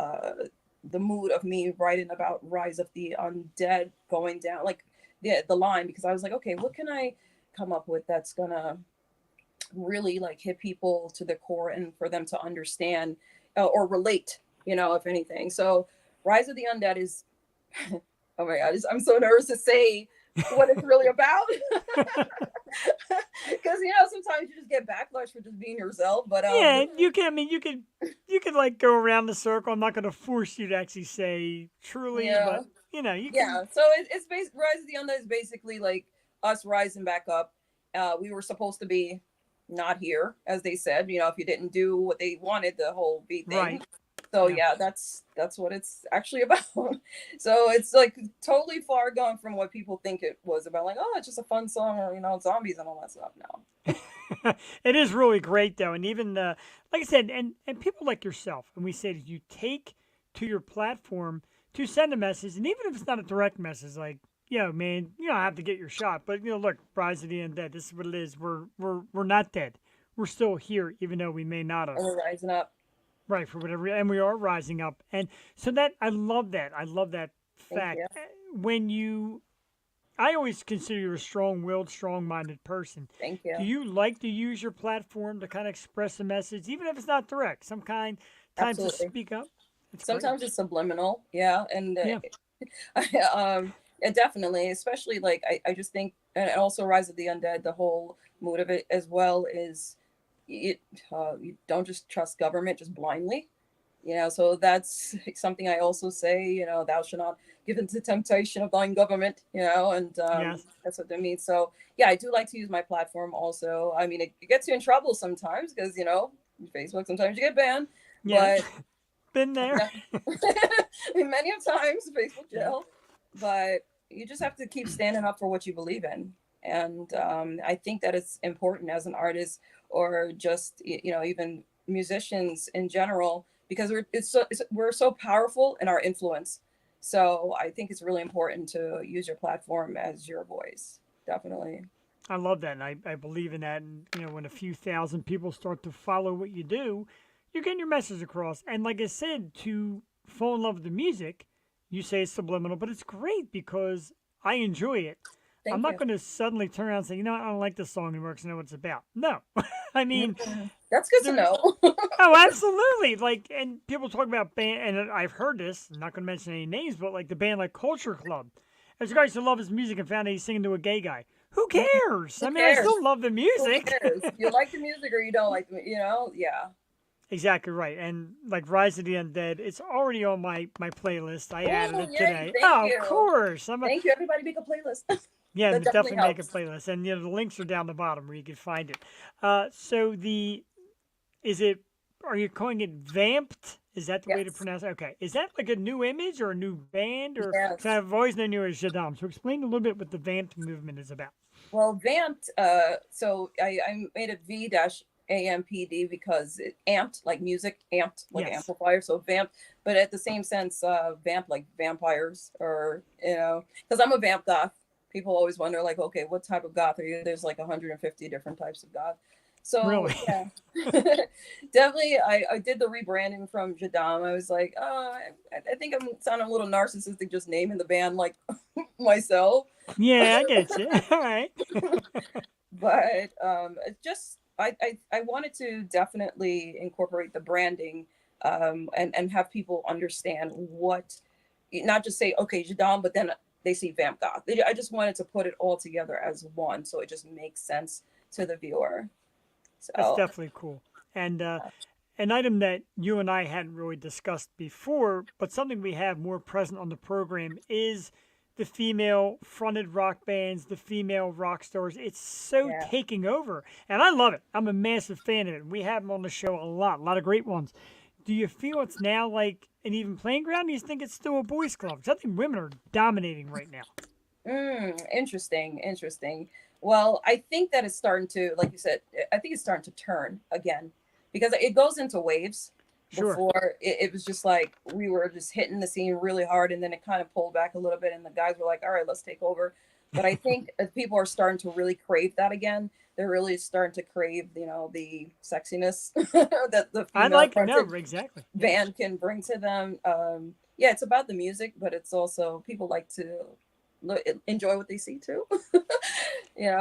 the mood of me writing about Rise of the Undead going down, like the line, because I was like, okay, what can I come up with that's gonna really like hit people to the core and for them to understand or relate, you know, if anything. So Rise of the Undead is oh my god, I'm so nervous to say what it's really about. Because you know sometimes you just get backlash for just being yourself. But Yeah, you can. I mean, you could like go around the circle. I'm not going to force you to actually say truly, yeah, but you know, you can. yeah. So it's Rise of the Undead is basically like us rising back up. We were supposed to be not here, as they said. You know, if you didn't do what they wanted, the whole B thing. Right. So Yeah. yeah, that's what it's actually about. So it's like totally far gone from what people think it was about. Like, oh, it's just a fun song, or you know, zombies and all that stuff. No. It is really great though, and even like I said, and people like yourself, and we say that you take to your platform to send a message, and even if it's not a direct message, like, yo, man, you don't have to get your shot, but you know, look, Rise of the Undead, this is what it is. We're not dead. We're still here, even though we may not have. And we're rising up. Right, for whatever, and we are rising up, and so that I love that. I love that Thank fact. you. When you, I always consider you a strong-willed, strong-minded person. Thank Do you. you like to use your platform to kind of express a message, even if it's not direct? Some kind, time to Absolutely. speak up. It's great. Sometimes it's subliminal, yeah, and Yeah, yeah, definitely, especially like I just think, and also Rise of the Undead, the whole mood of it as well is it you don't just trust government just blindly, you know. So that's something I also say, you know, thou shalt not give into temptation of thine government, you know, and yes, that's what that means. So yeah, I do like to use my platform also. I mean, it gets you in trouble sometimes because you know Facebook sometimes you get banned, yeah, but been there. many of times Facebook Yeah, jail, but you just have to keep standing up for what you believe in. And I think that it's important as an artist or just, you know, even musicians in general, because we're so powerful in our influence. So I think it's really important to use your platform as your voice. Definitely. I love that, and I believe in that. And you know, when a few thousand people start to follow what you do, you're getting your message across. And like I said, to fall in love with the music, you say it's subliminal, but it's great because I enjoy it. I'm Thank not you. going to suddenly turn around and say, you know, I don't like this song anymore because I know what it's about. No, I mean, That's good to there's know. oh, absolutely. Like, and people talk about band, and I've heard this. I'm not going to mention any names, but like the band, like Culture Club. There's guys who love his music and found out he's singing to a gay guy. Who cares? Who I mean, I cares? still love the Who music. cares? You like the music or you don't like the, you know? Yeah. Exactly right. And like Rise of the Undead, it's already on my playlist. I added Oh, it yay. today. Thank Oh, of you. course. Thank you. Everybody make a playlist. Yeah, That definitely definitely make a helps. playlist, and you know the links are down the bottom where you can find it. So the is it? Are you calling it vamped? Is that the way to Yes. pronounce it? Okay. Is that like a new image or a new band or? Cause Yes. I've always known you as ZsahDomme. So explain a little bit what the vamped movement is about. Well, vamped, so I made it V dash AMPD because it amped like music, amped like Yes. amplifier. So vamped, but at the same sense, vamp like vampires or, you know, because I'm a vamp goth. People always wonder, like, okay, what type of goth are you? There's like 150 different types of goth. So Really? yeah, definitely. I did the rebranding from ZsahDomme. I was like, oh, I think I'm sounding a little narcissistic just naming the band like myself. Yeah, I get you. All right. But it just I wanted to definitely incorporate the branding and have people understand what, not just say okay Jadam, but then they see Vamp Goth. I just wanted to put it all together as one, so it just makes sense to the viewer. That's So definitely cool. And an item that you and I hadn't really discussed before, but something we have more present on the program is the female fronted rock bands, the female rock stars. It's so Yeah. taking over. And I love it. I'm a massive fan of it. We have them on the show a lot of great ones. Do you feel it's now like an even playing ground? Do you think it's still a boys' club? Because I think women are dominating right now. Interesting, interesting. Well, I think that it's starting to, like you said, I think it's starting to turn again because it goes into waves. Sure. Before it was just like we were just hitting the scene really hard, and then it kind of pulled back a little bit, and the guys were like, "All right, let's take over." But I think as people are starting to really crave that again. They're really starting to crave, the sexiness that the I female like it. No, fronted exactly. Yeah. band can bring to them. Yeah, it's about the music, but it's also people like to enjoy what they see too.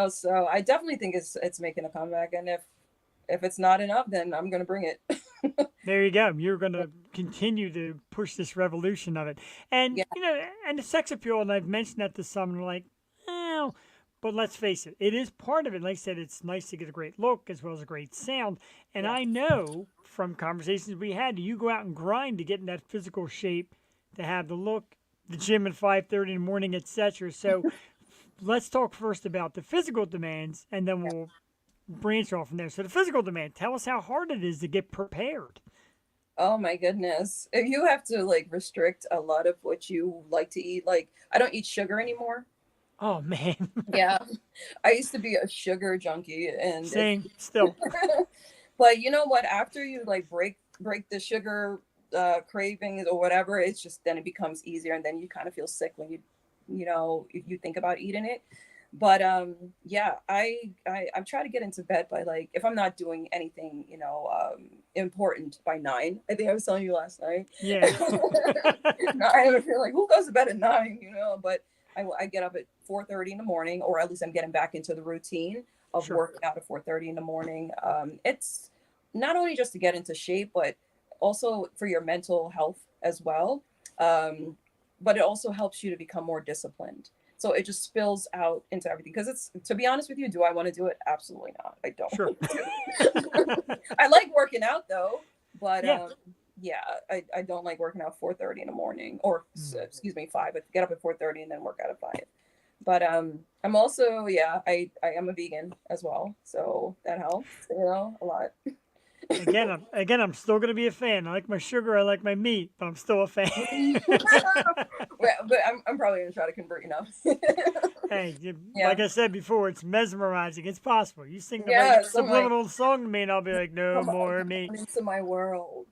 So I definitely think it's making a comeback, and if it's not enough, then I'm gonna bring it. There you go. You're going to continue to push this revolution of it. And, Yeah, and the sex appeal, and I've mentioned that to some, and they're like, oh, but let's face it, it is part of it. Like I said, it's nice to get a great look as well as a great sound. And yeah, I know from conversations we had, you go out and grind to get in that physical shape, to have the look, the gym at 5:30 in the morning, etc. So let's talk first about the physical demands, and then yeah. we'll branch off from there. So the physical demand, tell us how hard it is to get prepared. Oh my goodness. If you have to like restrict a lot of what you like to eat, like I don't eat sugar anymore. Oh man, Yeah. I used to be a sugar junkie and same still. but you know what? After you like break the sugar cravings or whatever, it's just then it becomes easier and then you kind of feel sick when if you think about eating it. But yeah, I'm trying to get into bed by like if I'm not doing anything, important by 9. I think I was telling you last night. Yeah, I feel like who goes to bed at 9, but I get up at 4:30 in the morning, or at least I'm getting back into the routine of sure. working out at 4:30 in the morning. It's not only just to get into shape, but also for your mental health as well. But it also helps you to become more disciplined. So it just spills out into everything. Because to be honest with you, do I want to do it? Absolutely not. I don't Sure. want to do it. I like working out though, but Yeah. yeah, I don't like working out 4:30 in the morning, or Mm. excuse me, 5. I get up at 4:30 and then work out at 5. But I'm also, yeah, I am a vegan as well, so that helps, a lot. Again, I'm still gonna be a fan. I like my sugar, I like my meat, but I'm still a fan. But I'm probably gonna try to convert, Hey, Yeah. like I said before, it's mesmerizing. It's possible. You sing the right Yes, I'm like, subliminal song to me, and I'll be like, no come on, more come meat. into my world.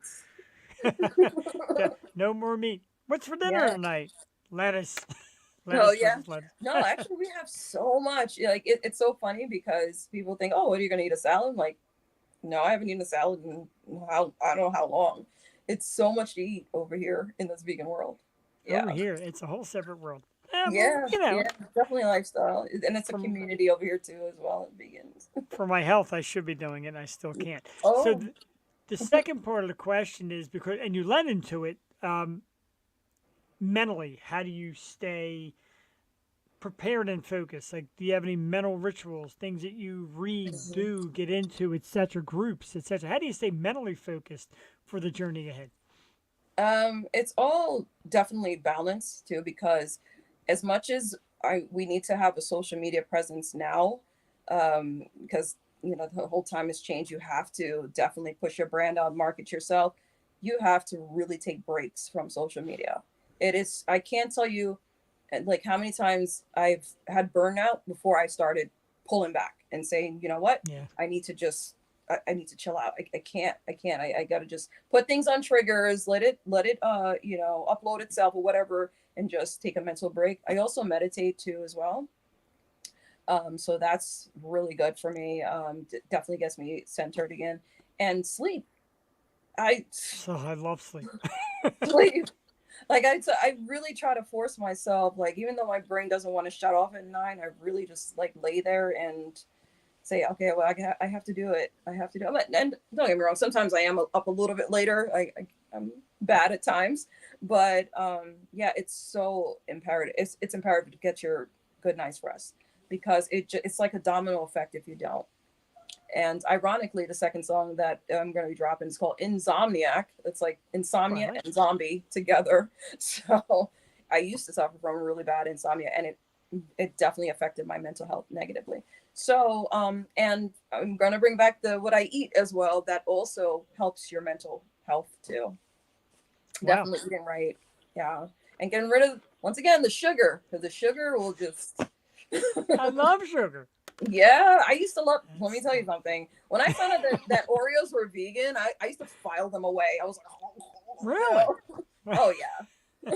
Yeah, no more meat. What's for dinner Yeah. tonight? Lettuce. Oh Lettuce yeah. versus lettuce. No, actually, we have so much. Like it's so funny because people think, "Oh, what are you gonna eat, a salad?" Like, no, I haven't eaten a salad in how I don't know how long. It's so much to eat over here in this vegan world. Over Yeah, here, it's a whole separate world. But, yeah, yeah. Definitely a lifestyle, and it's a from community over here too as well. Vegans. for my health, I should be doing it. And I still can't. So Oh, the second part of the question is because, and you led into it, mentally, how do you stay prepared and focused? Like, do you have any mental rituals, things that you read, mhm. do, get into, etc., groups, etc.? How do you stay mentally focused for the journey ahead? It's all definitely balanced too, because as much as we need to have a social media presence now, because the whole time has changed. You have to definitely push your brand out, market yourself. You have to really take breaks from social media. It is. I can't tell you, like how many times I've had burnout before I started pulling back and saying, you know what, Yeah, I need to just I need to chill out. I gotta just put things on triggers, let it upload itself or whatever, and just take a mental break. I also meditate too as well. So that's really good for me. Definitely gets me centered again. And sleep. I so I love sleep. sleep. Like I really try to force myself. Like even though my brain doesn't want to shut off at 9, I really just like lay there and say, okay, well, I have to do it. I have to do it. And don't get me wrong. Sometimes I am up a little bit later. I'm bad at times, but yeah, it's so imperative. It's imperative to get your good night's rest because it's like a domino effect if you don't. And ironically, the second song that I'm going to be dropping is called Insomniac. It's like Oh, I insomnia like and it. zombie together. So I used to suffer from really bad insomnia, and it definitely affected my mental health negatively. So, and I'm gonna bring back the what I eat as well. That also helps your mental health too. Wow. Definitely eating right, yeah, and getting rid of once again the sugar, because the sugar will just. I love sugar. Yeah, I used to love. Let me That's tell you something. When I found out that Oreos were vegan, I used to file them away. I was like, you really. know, oh yeah,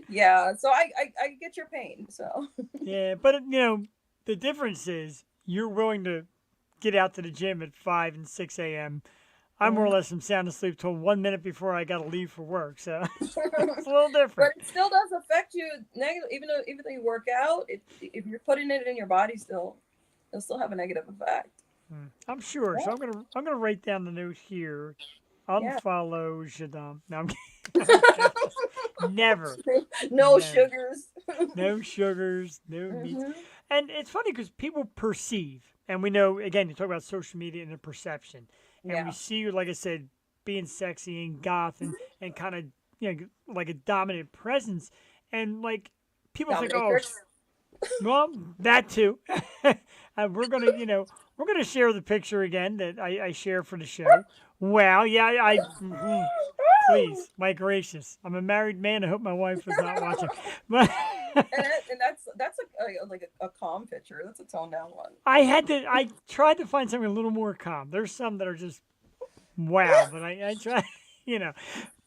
yeah. So I get your pain. So Yeah, but the difference is you're willing to get out to the gym at 5 and 6 a.m. I more or Mhm. less am sound asleep till 1 minute before I got to leave for work. So it's a little But different. it still does affect you negative, even though you work out. If you're putting it in your body, still it'll still have a negative effect. I'm sure. So Yeah, I'm gonna write down the note here. Yeah. Unfollow ZsahDomme. No, I'm kidding. Never, no never. sugars. No sugars, no meats. Hmm. And it's funny because people perceive, and we know, again, you talk about social media and the perception. And we Yeah, see you, like I said, being sexy and goth and kind of, like a dominant presence. And like people think, oh, dominatrix. well, that too. And we're gonna share the picture again that I share for the show. Well, yeah, please, my gracious, I'm a married man. I hope my wife is not watching, but And that's like a calm picture. That's a toned down one. I tried to find something a little more calm. There's some that are just wow, but I try, you know,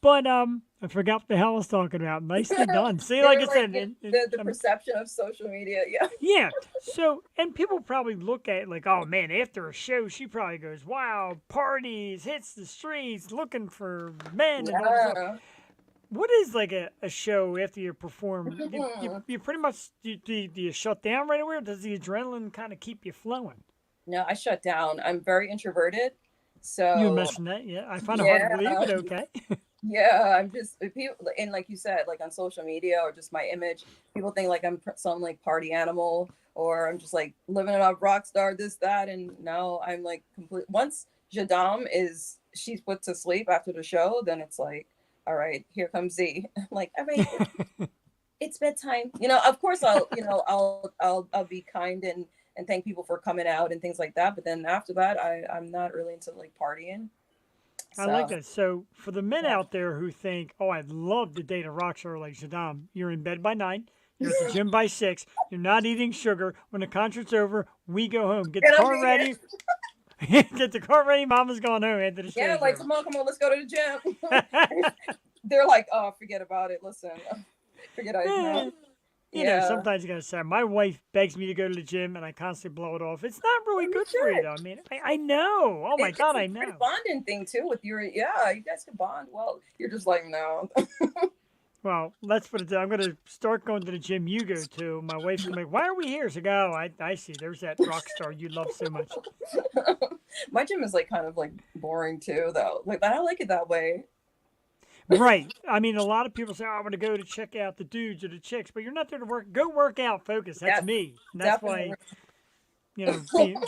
but I forgot what the hell I was talking about. Nicely done. See, You like were I like said, the perception of social media. Yeah. yeah. So, and people probably look at it like, oh man, after a show, she probably goes, wow, parties, hits the streets, looking for men and all this stuff. Yeah. What is like a show after you perform? You pretty much, do you shut down right away or does the adrenaline kind of keep you flowing? No, I shut down. I'm very introverted. You So mentioned that, yeah. I find it hard to yeah, believe, but okay. yeah. I'm just people, and like you said, like on social media or just my image, people think like I'm some like party animal or I'm just like living it up, rock star, this that, and no, I'm like complete. Once Jadam is she's put to sleep after the show, then it's like, all right, here comes Z. I'm like, all right, it's bedtime. Of course I'll be kind and thank people for coming out and things like that. But then after that, I'm not really into like partying. I like So that. So, for the men yeah. out there who think, oh, I'd love to date a rock star like Saddam, you're in bed by 9, you're at the gym by 6, you're not eating sugar. When the concert's over, we go home. Get the And I'm car vegan. ready. Get the car ready. Mama's going home after the Yeah, show's like over. come on, let's go to the gym. They're like, oh, forget about it. Listen, forget I Eh, no. Yeah, sometimes you gotta say, my wife begs me to go to the gym and I constantly blow it off. It's not really and you good for you, should. though. I mean, I know. Oh my It's God, a I great know. bonding thing too with your. Yeah, you guys can bond well. You're just like no. Well, let's put it down. I'm going to start going to the gym you go to. My wife's going to be like, why are we here? So go, I see. There's that rock star you love so much. My gym is like kind of like boring too, though. Like, but I like it that way. Right. I mean, a lot of people say, oh, I'm going to go to check out the dudes or the chicks, but you're not there to work. Go work out, focus. That's Yes, me. And that's definitely. why,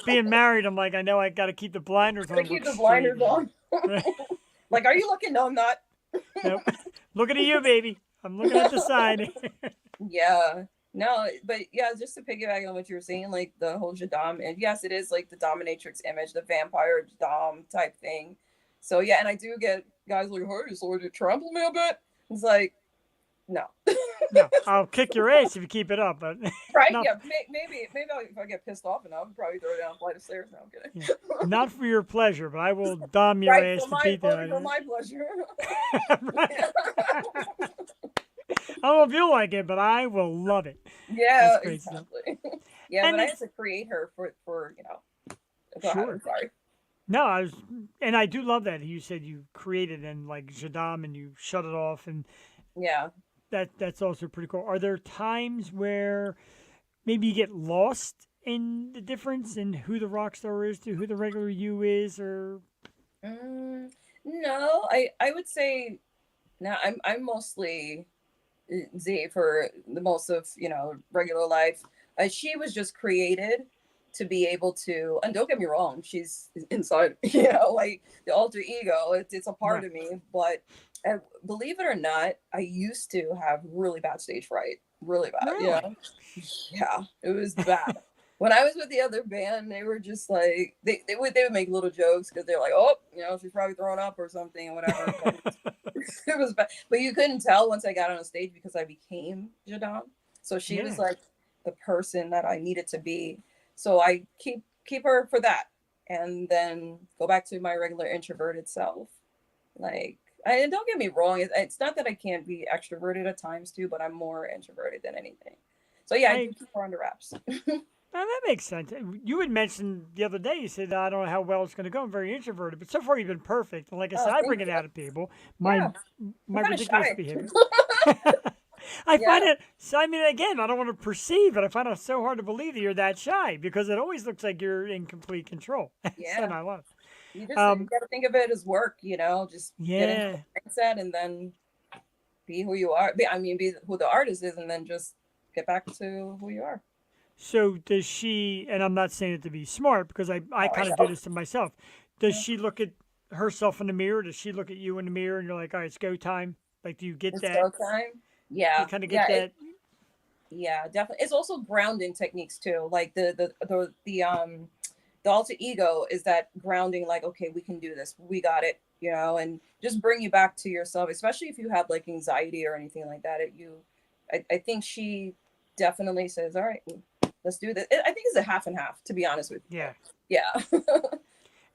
being married, I'm like, I know I got to keep the blinders Gotta on, keep look the straight. blinders on. Like, are you looking? No, I'm not. Nope. Looking at you, baby. I'm looking at the side. Yeah. No, but yeah, just to piggyback on what you were saying, like the whole Jadam, and yes, it is like the dominatrix image, the vampire Jadam type thing. So yeah, and I do get guys like, hey, so would you trample me a bit? It's like, no. No, I'll kick your ass if you keep it up, but Right? not, Yeah, maybe if I get pissed off enough, I'll probably throw down a flight of stairs. No, I'm yeah, kidding. not for your pleasure, but I will dom your Right, ass for to my beat only for that. my pleasure. Right. I don't know if you'll like it, but I will love it. That's Yeah, great stuff. exactly. Yeah, And but I had it's to create her for go ahead, I'm sure. sorry. No, and I do love that you said you created and like Jadam and you shut it off, and Yeah. that's also pretty cool. Are there times where maybe you get lost in the difference in who the rock star is to who the regular you is, or No, I would say no. I'm mostly Z for the most of regular life. She was just created to be able to, and don't get me wrong, she's inside, like the alter ego, it's a part Right. of me, but believe it or not, I used to have really bad stage fright, really bad. Really? Yeah, it was bad. When I was with the other band, they were just like they would make little jokes because they're like, oh, she's probably throwing up or something or whatever. But it was bad. But you couldn't tell once I got on a stage because I became ZsahDomme. So she was Yeah. like the person that I needed to be. So I keep her for that, and then go back to my regular introverted self. Like, and don't get me wrong, it's not that I can't be extroverted at times too, but I'm more introverted than anything. So yeah, I do I keep her under wraps. Now that makes sense. You had mentioned the other day, you said, I don't know how well it's going to go. I'm very introverted, but so far you've been perfect. And like I said, Oh, I thank bring it you. out of people, Yeah, my I'm kind of ridiculous shy. behavior. I Yeah, find it, so I mean, again, I don't want to perceive it. I find it so hard to believe that you're that shy because it always looks like you're in complete control. So yeah. I love You it. got to think of it as work. Just get into Yeah. the mindset and then be who you are. Be who the artist is, and then just get back to who you are. So does she, and I'm not saying it to be smart because I Oh, I kind of do know. this to myself. Does she look at herself in the mirror? Does she look at you in the mirror and you're like, all right, it's go time? Like, do you get It's that? go time. You Yeah, kind of get yeah. that? Yeah, definitely. It's also grounding techniques too. Like the alter ego is that grounding, like, okay, we can do this. We got it, and just bring you back to yourself, especially if you have like anxiety or anything like that. I think she definitely says, all right, let's do this. I think it's a half and half, to be honest with you. Yeah. Yeah.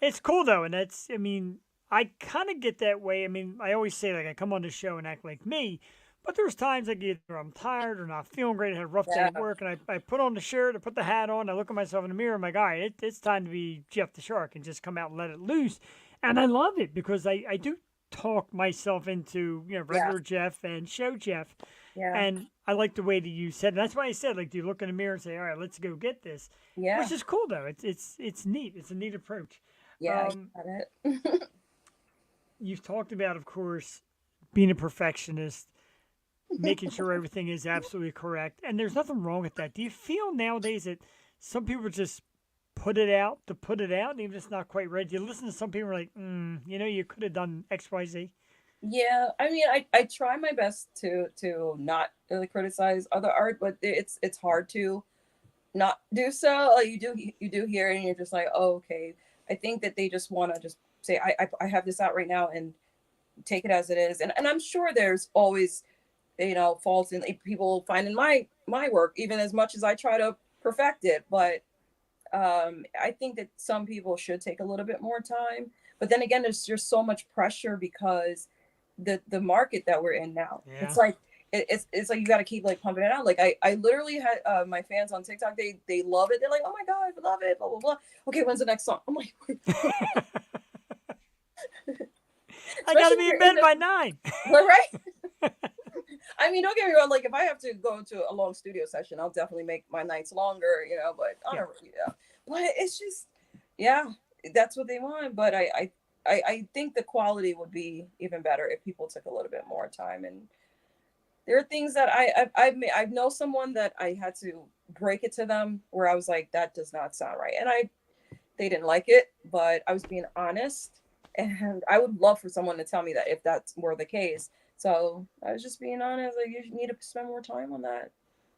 It's cool though, and that's, I mean, I kind of get that way. I mean, I always say like I come on the show and act like me, but there's times like either I'm tired or not feeling great, I had a rough day Yeah. at work, and I put on the shirt, I put the hat on, I look at myself in the mirror, I'm like, all right, it's time to be Jeff the Shark and just come out and let it loose. And I love it because I do talk myself into, Yeah. regular Jeff and show Jeff. Yeah. And I like the way that you said, and that's why I said, like, do you look in the mirror and say, all right, let's go get this, Yeah. which is cool though. It's neat. It's a neat approach. Yeah. You Um, got it. you've talked about, of course, being a perfectionist, making sure everything is absolutely correct, and there's nothing wrong with that. Do you feel nowadays that some people just put it out to put it out, and even if it's not quite right? You listen to some people like, you could have done X, Y, Z. Yeah, I try my best to not really criticize other art, but it's hard to not do so. Like, you do hear it and you're just like, oh, okay. I think that they just want to just say, I have this out right now and take it as it is. And I'm sure there's always, faults in people find in my work, even as much as I try to perfect it. But I think that some people should take a little bit more time. But then again, there's just so much pressure because the market that we're in now. Yeah. It's like it's like you got to keep like pumping it out. Like I literally had my fans on TikTok. They love it. They're like, oh my god, I love it. Blah blah blah. Okay, when's the next song? I'm like, I gotta especially be if in you're bed in the by 9. right. Don't get me wrong. Like, if I have to go to a long studio session, I'll definitely make my nights longer. But I Yeah. don't really. But it's just, yeah, that's what they want. But I think the quality would be even better if people took a little bit more time. And there are things that I know someone that I had to break it to them where I was like, that does not sound right, and they didn't like it, but I was being honest, and I would love for someone to tell me that if that were the case. So I was just being honest. Like, you need to spend more time on that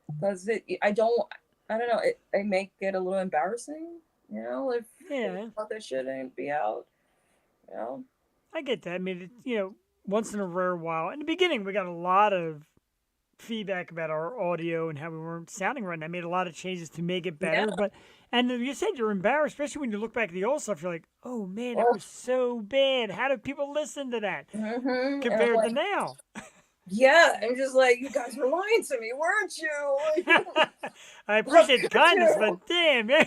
because I don't know. It may get a little embarrassing, if Yeah, that shouldn't be out. I get that. I mean, once in a rare while. In the beginning, we got a lot of feedback about our audio and how we weren't sounding right. And I made a lot of changes to make it better. Yeah. And you said you're embarrassed, especially when you look back at the old stuff. You're like, oh man, that Oh. was so bad. How did people listen to that Mm-hmm. compared to now? Yeah, I'm just like, you guys were lying to me, weren't you? I appreciate the kindness, too. but damn, yeah.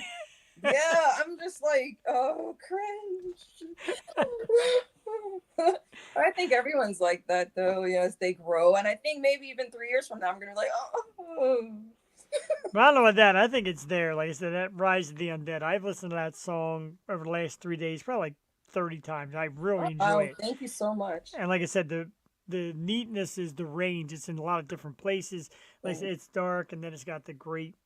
Yeah, I'm just like, oh, cringe. I think everyone's like that though, as they grow. And I think maybe even 3 years from now, I'm gonna be like, oh. But I don't know about that. I think it's there. Like I said, that Rise of the Undead. I've listened to that song over the last 3 days, probably like 30 times. I really enjoy it. Thank you so much. And like I said, the neatness is the range. It's in a lot of different places. Like I said, it's dark, and then it's got the great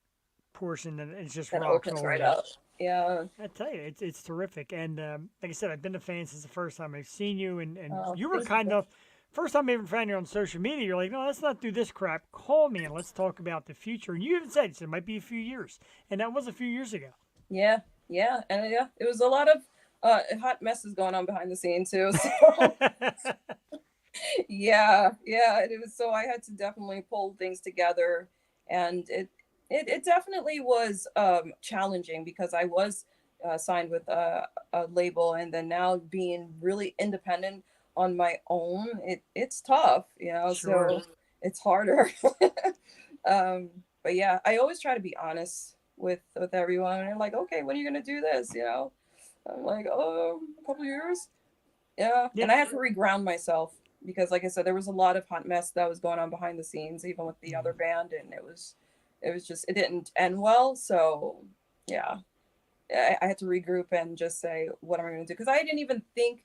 portion, and it just That rocks opens all the right way. up. Yeah. I tell you, it's terrific. And like I said, I've been a fan since the first time I've seen you, and Oh, you were thank kind you. enough. First time I even found you on social media, you're like, no, let's not do this crap. Call me and let's talk about the future. And you even said it might be a few years, and that was a few years ago. Yeah, yeah, and yeah, it was a lot of hot messes going on behind the scenes too. So yeah, yeah, it was. So I had to definitely pull things together, and it definitely was challenging because I was signed with a label, and then now being really independent on my own, it's tough, you know. Sure. So it's harder. um, but yeah, I always try to be honest with everyone. And they're like, okay, when are you gonna do this? You know, I'm like, oh, a couple years. Yeah, Yeah. and I had to reground myself because, like I said, there was a lot of hot mess that was going on behind the scenes, even with the other Mhm. band, and it was just, it didn't end well. So yeah, I had to regroup and just say, what am I going to do? Because I didn't even think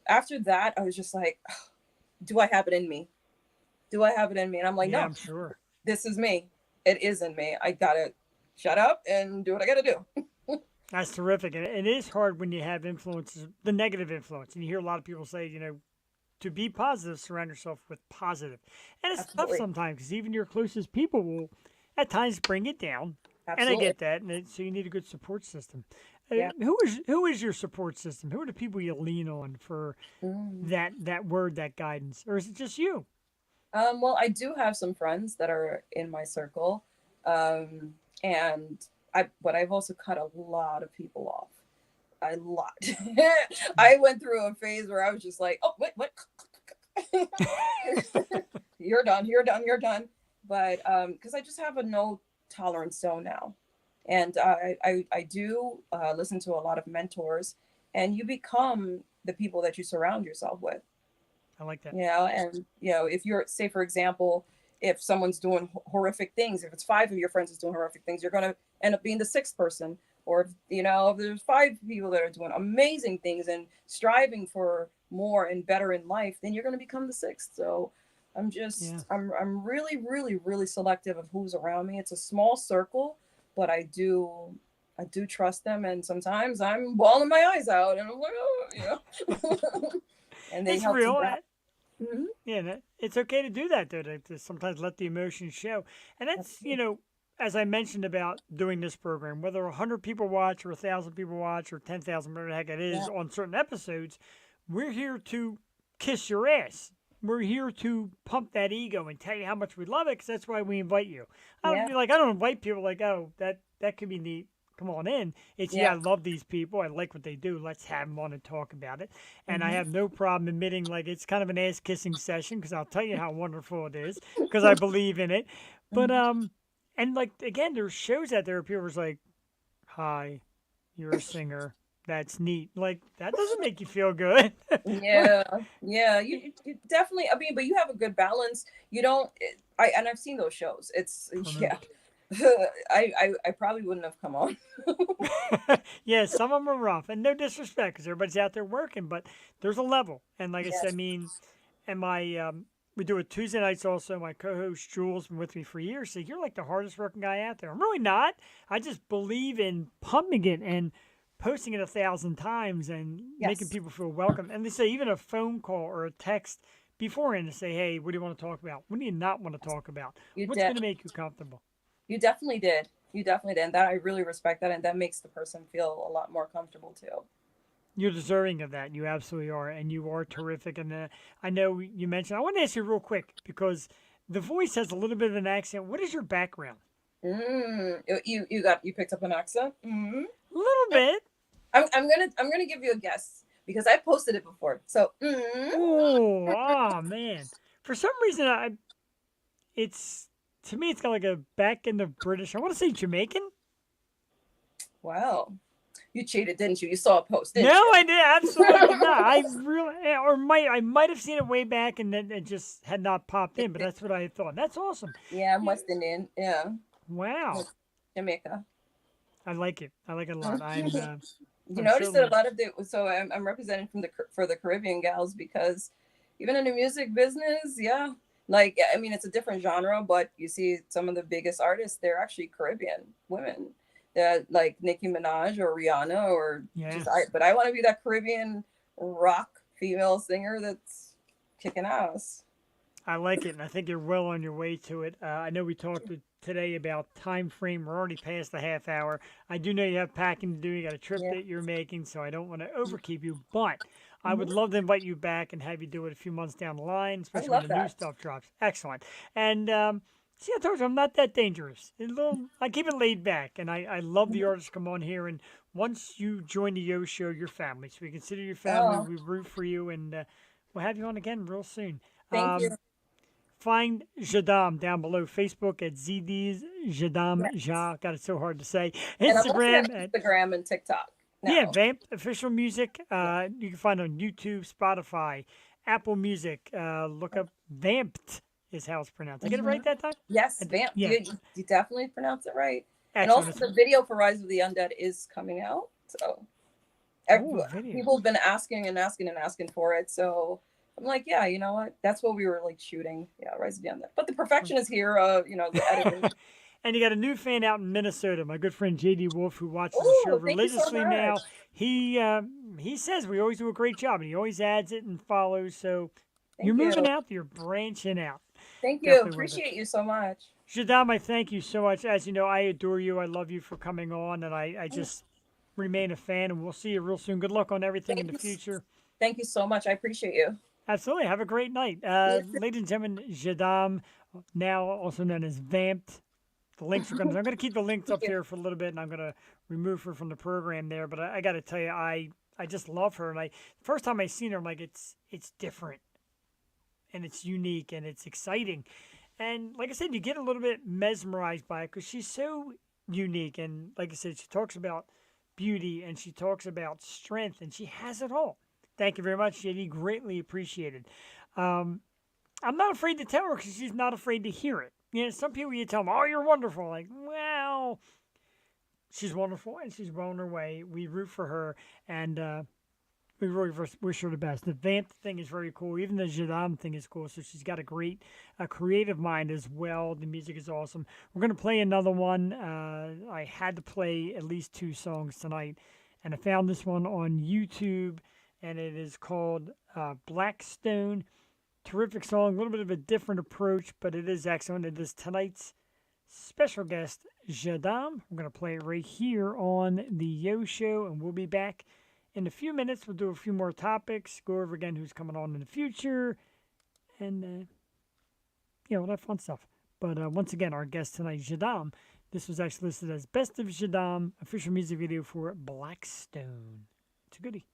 after that. I was just like, do I have it in me? Do I have it in me? And I'm like, Yeah, no, I'm sure. this is me. It is in me. I gotta shut up and do what I gotta do. That's terrific. And it is hard when you have influences, the negative influence. And you hear a lot of people say, to be positive, surround yourself with positive. And it's tough Absolutely, sometimes because even your closest people will at times bring it down. And I absolutely. get that. So you need a good support system. Yeah. Who is your support system? Who are the people you lean on for Mm. that word, that guidance? Or is it just you? Well, I do have some friends that are in my circle, um, and but I've also cut a lot of people off. A lot. I went through a phase where I was just like, oh, wait, what? You're done. You're done. You're done. But because I just have a no tolerance zone now, and I do listen to a lot of mentors, and you become the people that you surround yourself with. I like that. You know, and you know, if you're, say for example, if someone's doing horrific things, if it's five of your friends is doing horrific things, you're going to end up being the sixth person. Or if, you know, if there's five people that are doing amazing things and striving for more and better in life, then you're going to become the sixth. So Yeah. I'm really, really, really selective of who's around me. It's a small circle, but I do trust them, and sometimes I'm bawling my eyes out and I'm like, oh, you know. And they It's help to real. wrap. Mhm. Yeah, it's okay to do that though, to sometimes let the emotions show. And that's, Absolutely. as I mentioned about doing this program, whether 100 people watch or 1,000 people watch or 10,000, whatever the heck it Yeah. is, on certain episodes, we're here to kiss your ass. We're here to pump that ego and tell you how much we love it because that's why we invite you. Yeah. I don't invite people like, oh, that could be neat. Come on in. It's, yeah, Yeah. I love these people. I like what they do. Let's have them on and talk about it. And I Hmm. have no problem admitting like it's kind of an ass kissing session because I'll tell you how wonderful it is because I believe in it. But and like again, there's shows out there where people are like, "Hi, you're a singer. That's neat." Like that doesn't make you feel good. What? Yeah. Yeah. You definitely. I mean, but you have a good balance. You don't. I and I've seen those shows. It's yeah. Promote. I probably wouldn't have come on. Yeah, some of them are rough, and no disrespect because everybody's out there working, but there's a level. And like I said, I Yes. mean, and my we do it Tuesday nights also. My co-host Jules been with me for years. So you're like the hardest working guy out there. I'm really not. I just believe in pumping it and posting it 1,000 times and making Yes. people feel welcome. And they say even a phone call or a text beforehand to say, hey, what do you want to talk about? What do you not want to talk about? You What's did. going to make you comfortable? You definitely did. You definitely did. And that I really respect that, and that makes the person feel a lot more comfortable too. You're deserving of that. You absolutely are, and you are terrific. And I know you mentioned. I want to ask you real quick because the voice has a little bit of an accent. What is your background? You picked up an accent. Mm. A little bit. I'm gonna give you a guess because I posted it before. So Oh, ah, man. For some reason, it's to me, it's got like a back end of British. I want to say Jamaican. wow, you cheated, didn't you? You saw a post, No, didn't you? I did absolutely not. I really, or I might have seen it way back, and then it just had not popped in. But that's what I thought. That's awesome. Yeah, I'm You- West Indian. Yeah, Wow, Jamaica. I like it. I like it a lot. You I'm notice that a certainly lot of the so I'm representing from the for the Caribbean gals because even in the music business, yeah, Like, I mean, it's a different genre, but you see some of the biggest artists, they're actually Caribbean women. That like Nicki Minaj or Rihanna or Yeah. just I. But I want to be that Caribbean rock female singer that's kicking ass. I like it, and I think you're well on your way to it. I know we talked today about time frame. We're already past the half hour. I do know you have packing to do. You got a trip Yeah. that you're making, so I don't want to overkeep you. But I would Mhm. love to invite you back and have you do it a few months down the line, I especially when love the new that. stuff drops. Excellent. And see, I told you I'm not that dangerous. I keep it laid back, and I love the Mhm. artists come on here. And once you join the Yo Show, your family. So we consider your family. Oh, We root for you, and we'll have you on again real soon. thank you. Find ZsahDomme down below. Facebook at ZsahDomme Yes. Zsah. Got it so hard to say. And I'm mostly on Instagram at Instagram and TikTok yeah, now. Vamped official music. Yeah. You can find on YouTube, Spotify, Apple Music. Look up Vamped is how it's pronounced. I get it Hmm. right that time. Yes, Vamp. Yeah, You definitely pronounce it right. And excellent. also, the video for Rise of the Undead is coming out. So ev- Oh, video. people have been asking and asking and asking for it. So I'm like, yeah, you know what? That's what we were like shooting. Yeah, Rise of the Undead. But the perfection is here. The editing. And you got a new fan out in Minnesota, my good friend JD Wolf, who watches the show Oh, thank you so religiously much. now. He says we always do a great job, and he always adds it and follows. So you're Thank you. moving out, you're branching out. Thank you. Definitely worth it. Appreciate you so much. ZsahDomme, I thank you so much. As you know, I adore you. I love you for coming on, and I just remain a fan. And we'll see you real soon. Good luck on everything in Thank the you. future. Thank you so much. I appreciate you. Absolutely. Have a great night. You too. Ladies and gentlemen, ZsahDomme, now also known as Vamped. The links are going to, I'm going to keep the links Thank up you. here for a little bit, and I'm going to remove her from the program there. But I got to tell you, I just love her. And first time I seen her, I'm like, it's different, and it's unique, and it's exciting. And like I said, you get a little bit mesmerized by it because she's so unique. And like I said, she talks about beauty and she talks about strength, and she has it all. Thank you very much, JD. Greatly appreciated. Um, I'm not afraid to tell her because she's not afraid to hear it. You know, some people you tell them, "Oh, you're wonderful." Like, well, she's wonderful and she's well on her way. We root for her, and we really wish her the best. The Vamp thing is very cool. Even the ZsahDomme thing is cool. So she's got a great creative mind as well. The music is awesome. We're going to play another one. I had to play at least 2 songs tonight, and I found this one on YouTube, and it is called Blackstone. Terrific song, a little bit of a different approach, but it is excellent. It is tonight's special guest, ZsahDomme. I'm going to play it right here on the Yo Show, and we'll be back in a few minutes. We'll do a few more topics, go over again who's coming on in the future, and all that fun stuff. But once again, our guest tonight, ZsahDomme. This was actually listed as Best of ZsahDomme, official music video for Blackstone. It's a goodie.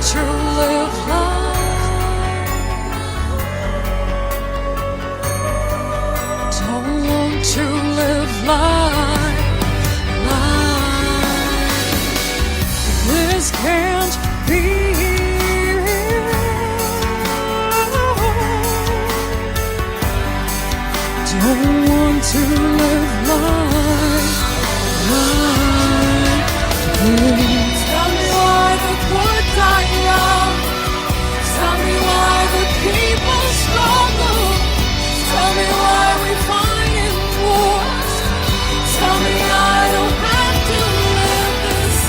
to live life. Don't want to live life. This can't be. Don't want to live life. Tell me why the poor die young. Tell me why the people struggle. Tell me why we fight in wars. Tell me I don't have to live this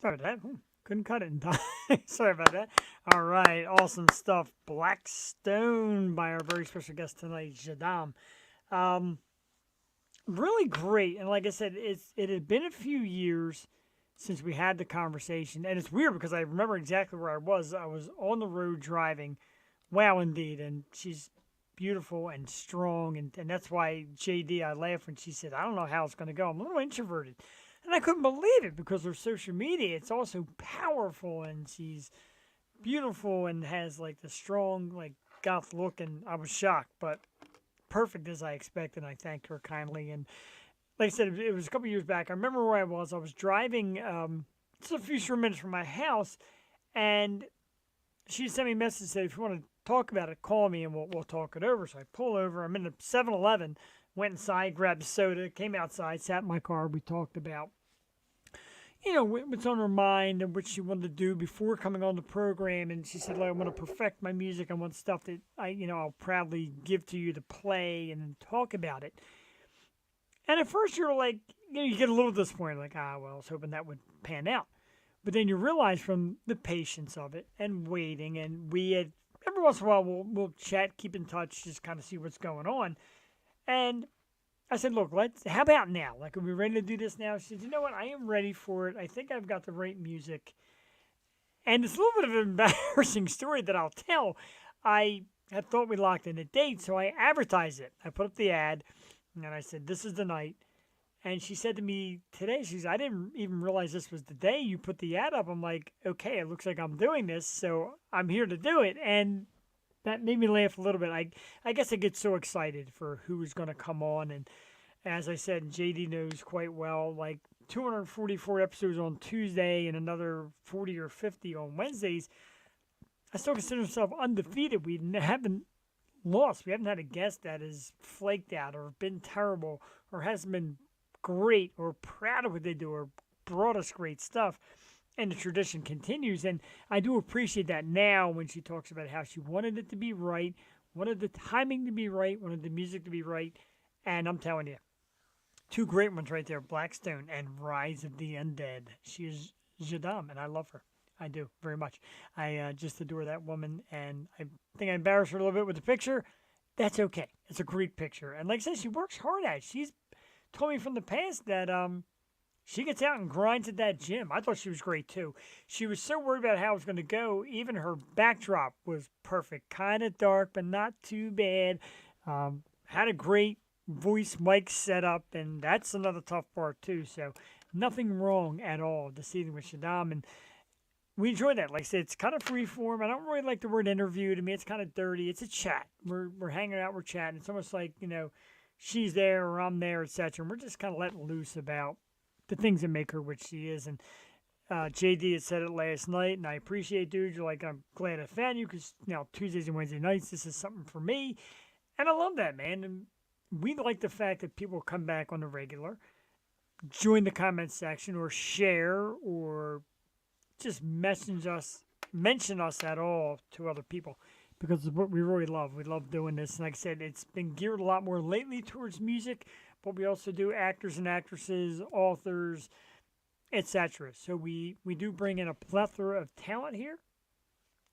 Sorry about that. Couldn't cut it in time. Sorry about that. All right. Awesome stuff. Black Stone by our very special guest tonight, ZsahDomme. Really great. And like I said, it had been a few years since we had the conversation. And it's weird because I remember exactly where I was. I was on the road driving. Wow, indeed. And she's beautiful and strong. And that's why JD, I laughed when she said, I don't know how it's going to go. I'm a little introverted. And I couldn't believe it because her social media, it's also powerful and she's beautiful and has like the strong, like goth look. And I was shocked, but perfect as I expected. I thanked her kindly. And like I said, it was a couple years back. I remember where I was. I was driving just a few short minutes from my house, and she sent me a message, said, if you want to talk about it, call me and we'll talk it over. So I pull over. I'm in a 7-Eleven. Went inside, grabbed a soda, came outside, sat in my car. We talked about, what's on her mind and what she wanted to do before coming on the program. And she said, I want to perfect my music. I want stuff that I'll proudly give to you to play and then talk about it. And at first you're like, you get a little disappointed, like, well, I was hoping that would pan out. But then you realize from the patience of it and waiting, and we had, every once in a while we'll chat, keep in touch, just kind of see what's going on. And I said, look, how about now? Like, are we ready to do this now? She said, you know what? I am ready for it. I think I've got the right music. And it's a little bit of an embarrassing story that I'll tell. I had thought we locked in a date, so I advertised it. I put up the ad, and I said, this is the night. And she said to me today, she said, I didn't even realize this was the day you put the ad up. I'm like, okay, it looks like I'm doing this, so I'm here to do it. And that made me laugh a little bit. I guess I get so excited for who is going to come on. And as I said, JD knows quite well, like 244 episodes on Tuesday and another 40 or 50 on Wednesdays. I still consider myself undefeated. We haven't lost. We haven't had a guest that has flaked out or been terrible or hasn't been great or proud of what they do or brought us great stuff. And the tradition continues. And I do appreciate that now when she talks about how she wanted it to be right, wanted the timing to be right, wanted the music to be right. And I'm telling you, two great ones right there, Black Stone and Rise of the Undead. She is ZsahDomme, and I love her. I do, very much. I just adore that woman, and I think I embarrassed her a little bit with the picture. That's okay. It's a great picture. And like I said, she works hard at it. She's told me from the past that she gets out and grinds at that gym. I thought she was great, too. She was so worried about how it was going to go. Even her backdrop was perfect. Kind of dark, but not too bad. Had a great voice mic set up, and that's another tough part, too. So nothing wrong at all this evening with ZsahDomme. And we enjoy that. Like I said, it's kind of free form. I don't really like the word interview. To me, it's kind of dirty. It's a chat. We're hanging out. We're chatting. It's almost like, she's there or I'm there, etc. And we're just kind of letting loose about the things that make her what she is. And JD had said it last night, and I appreciate, dude. You're like, I'm glad I found you because, Tuesdays and Wednesday nights, this is something for me. And I love that, man. And we like the fact that people come back on the regular, join the comment section, or share, or just mention us at all to other people, because it's what we really love. We love doing this. And like I said, it's been geared a lot more lately towards music, but we also do actors and actresses, authors, etc. So we do bring in a plethora of talent here,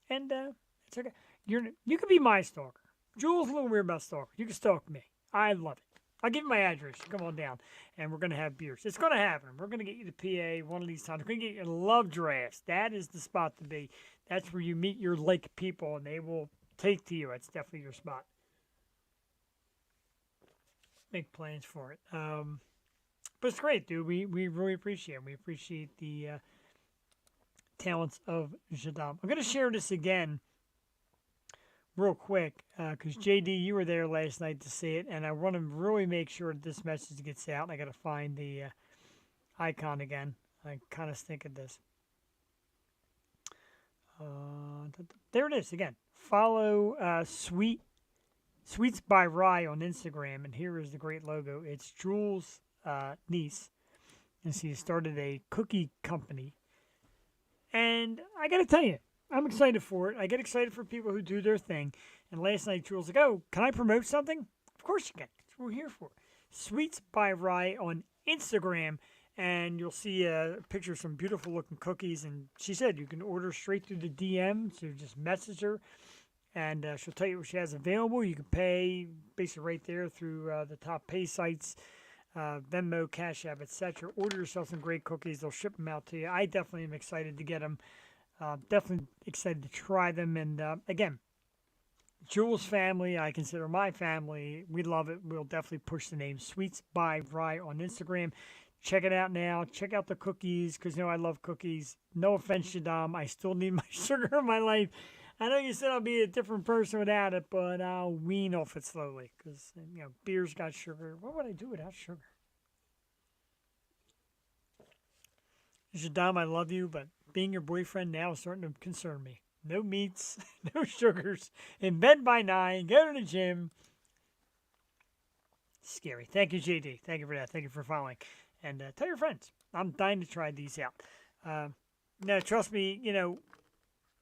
and it's okay. You could be my stalker. Jules a little weird about stalker. You can stalk me. I love it. I'll give you my address. Come on down, and we're going to have beers. It's going to happen. We're going to get you to PA one of these times. We're going to get you to Love Drafts. That is the spot to be. That's where you meet your like people, and they will take to you. That's definitely your spot. Make plans for it. But it's great, dude. We really appreciate it. We appreciate the talents of ZsahDomme. I'm going to share this again real quick because JD, you were there last night to see it, and I want to really make sure that this message gets out. And I got to find the icon again. I kind of stink at this. There it is again. Follow Sweets by Rye on Instagram, and here is the great logo. It's Jules' niece, and she started a cookie company. And I got to tell you, I'm excited for it. I get excited for people who do their thing. And last night, Jules was like, "Oh, can I promote something?" Of course you can. That's what we're here for. Sweets by Rye on Instagram, and you'll see a picture of some beautiful looking cookies. And she said you can order straight through the DM, so just message her, and she'll tell you what she has available. You can pay basically right there through the top pay sites, Venmo, Cash App, etc. Order yourself some great cookies. They'll ship them out to you. I definitely am excited to get them. Definitely excited to try them. And again, Jules' family, I consider my family. We love it. We'll definitely push the name Sweets by Rye on Instagram. Check it out now. Check out the cookies because, I love cookies. No offense, ZsahDomme. I still need my sugar in my life. I know you said I'll be a different person without it, but I'll wean off it slowly because, beer's got sugar. What would I do without sugar? ZsahDomme, I love you, but being your boyfriend now is starting to concern me. No meats, no sugars, in bed by 9, go to the gym. Scary. Thank you, JD. Thank you for that. Thank you for following. And tell your friends. I'm dying to try these out. Now, trust me,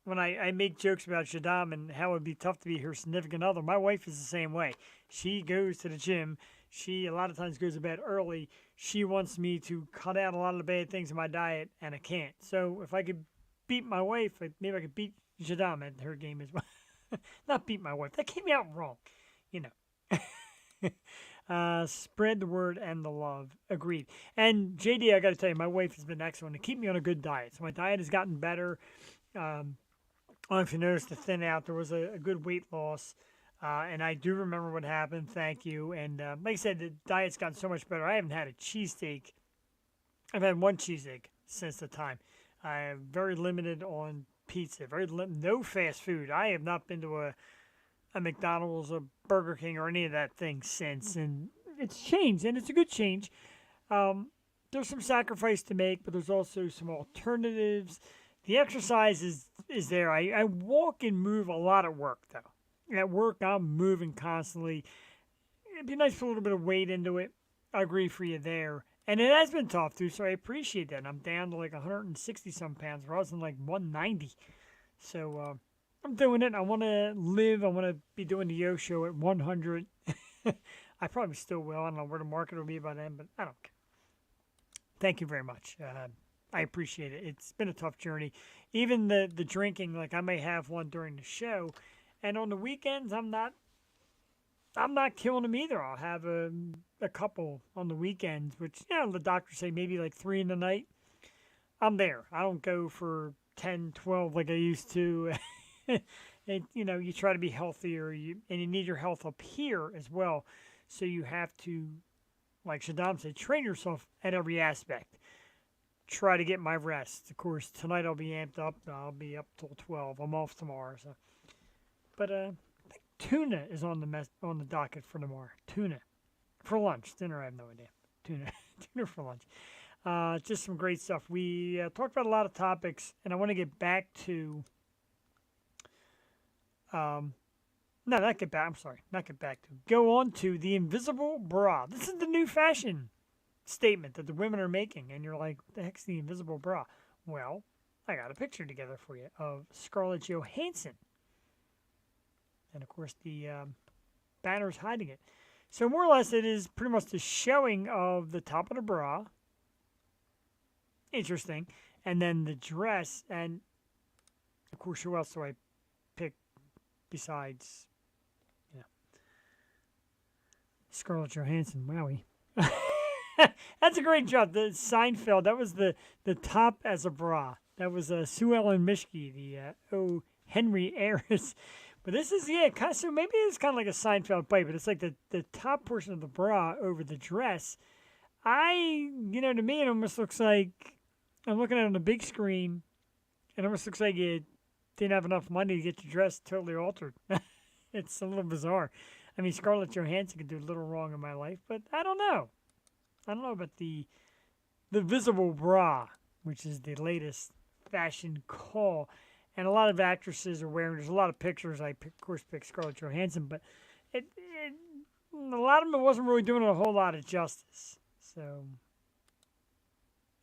when I make jokes about ZsahDomme and how it would be tough to be her significant other, my wife is the same way. She goes to the gym. She, a lot of times, goes to bed early. She wants me to cut out a lot of the bad things in my diet, and I can't. So if I could beat my wife, maybe I could beat ZsahDomme at her game as well. Not beat my wife. That came out wrong. Spread the word and the love. Agreed. And JD, I got to tell you, my wife has been excellent to keep me on a good diet. So my diet has gotten better. I don't know if you noticed the thin out. There was a good weight loss. And I do remember what happened. Thank you. And like I said, the diet's gotten so much better. I haven't had a cheesesteak. I've had one cheesesteak since the time. I am very limited on pizza. No fast food. I have not been to a McDonald's, a Burger King, or any of that thing since. And it's changed, and it's a good change. There's some sacrifice to make, but there's also some alternatives. The exercise is there. I walk and move a lot at work, though. At work, I'm moving constantly. It'd be nice to put a little bit of weight into it. I agree for you there. And it has been tough, too, so I appreciate that. I'm down to like 160-some pounds, where I was in like 190. So I'm doing it. I want to live. I want to be doing the Yo Show at 100. I probably still will. I don't know where the market will be by then, but I don't care. Thank you very much. I appreciate it. It's been a tough journey. Even the drinking, like I may have one during the show. And on the weekends, I'm not killing them either. I'll have a couple on the weekends, which, the doctors say maybe like 3 in the night. I'm there. I don't go for 10, 12 like I used to. You try to be healthier, and you need your health up here as well. So you have to, like ZsahDomme said, train yourself at every aspect. Try to get my rest. Of course, tonight I'll be amped up. I'll be up till 12. I'm off tomorrow, so. But I think tuna is on the docket for tomorrow. Tuna for lunch. Dinner, I have no idea. Tuna for lunch. Just some great stuff. We talked about a lot of topics, and I want to get back to. Not get back to. Go on to the invisible bra. This is the new fashion statement that the women are making, and you're like, what the heck's the invisible bra? Well, I got a picture together for you of Scarlett Johansson. And, of course, the banner's hiding it. So, more or less, it is pretty much the showing of the top of the bra. Interesting. And then the dress. And, of course, who else do I pick besides, Scarlett Johansson? Wowie. That's a great job. The Seinfeld, that was the top as a bra. That was Sue Ellen Mischke, the O. Henry heiress. But this is, yeah, kind of, so maybe it's kind of like a Seinfeld bite, but it's like the top portion of the bra over the dress. To me, it almost looks like I'm looking at it on the big screen. It almost looks like you didn't have enough money to get your dress totally altered. It's a little bizarre. I mean, Scarlett Johansson could do a little wrong in my life, but I don't know. I don't know about the visible bra, which is the latest fashion call. And a lot of actresses are wearing. There's a lot of pictures. Of course, picked Scarlett Johansson, but a lot of them wasn't really doing it a whole lot of justice. So,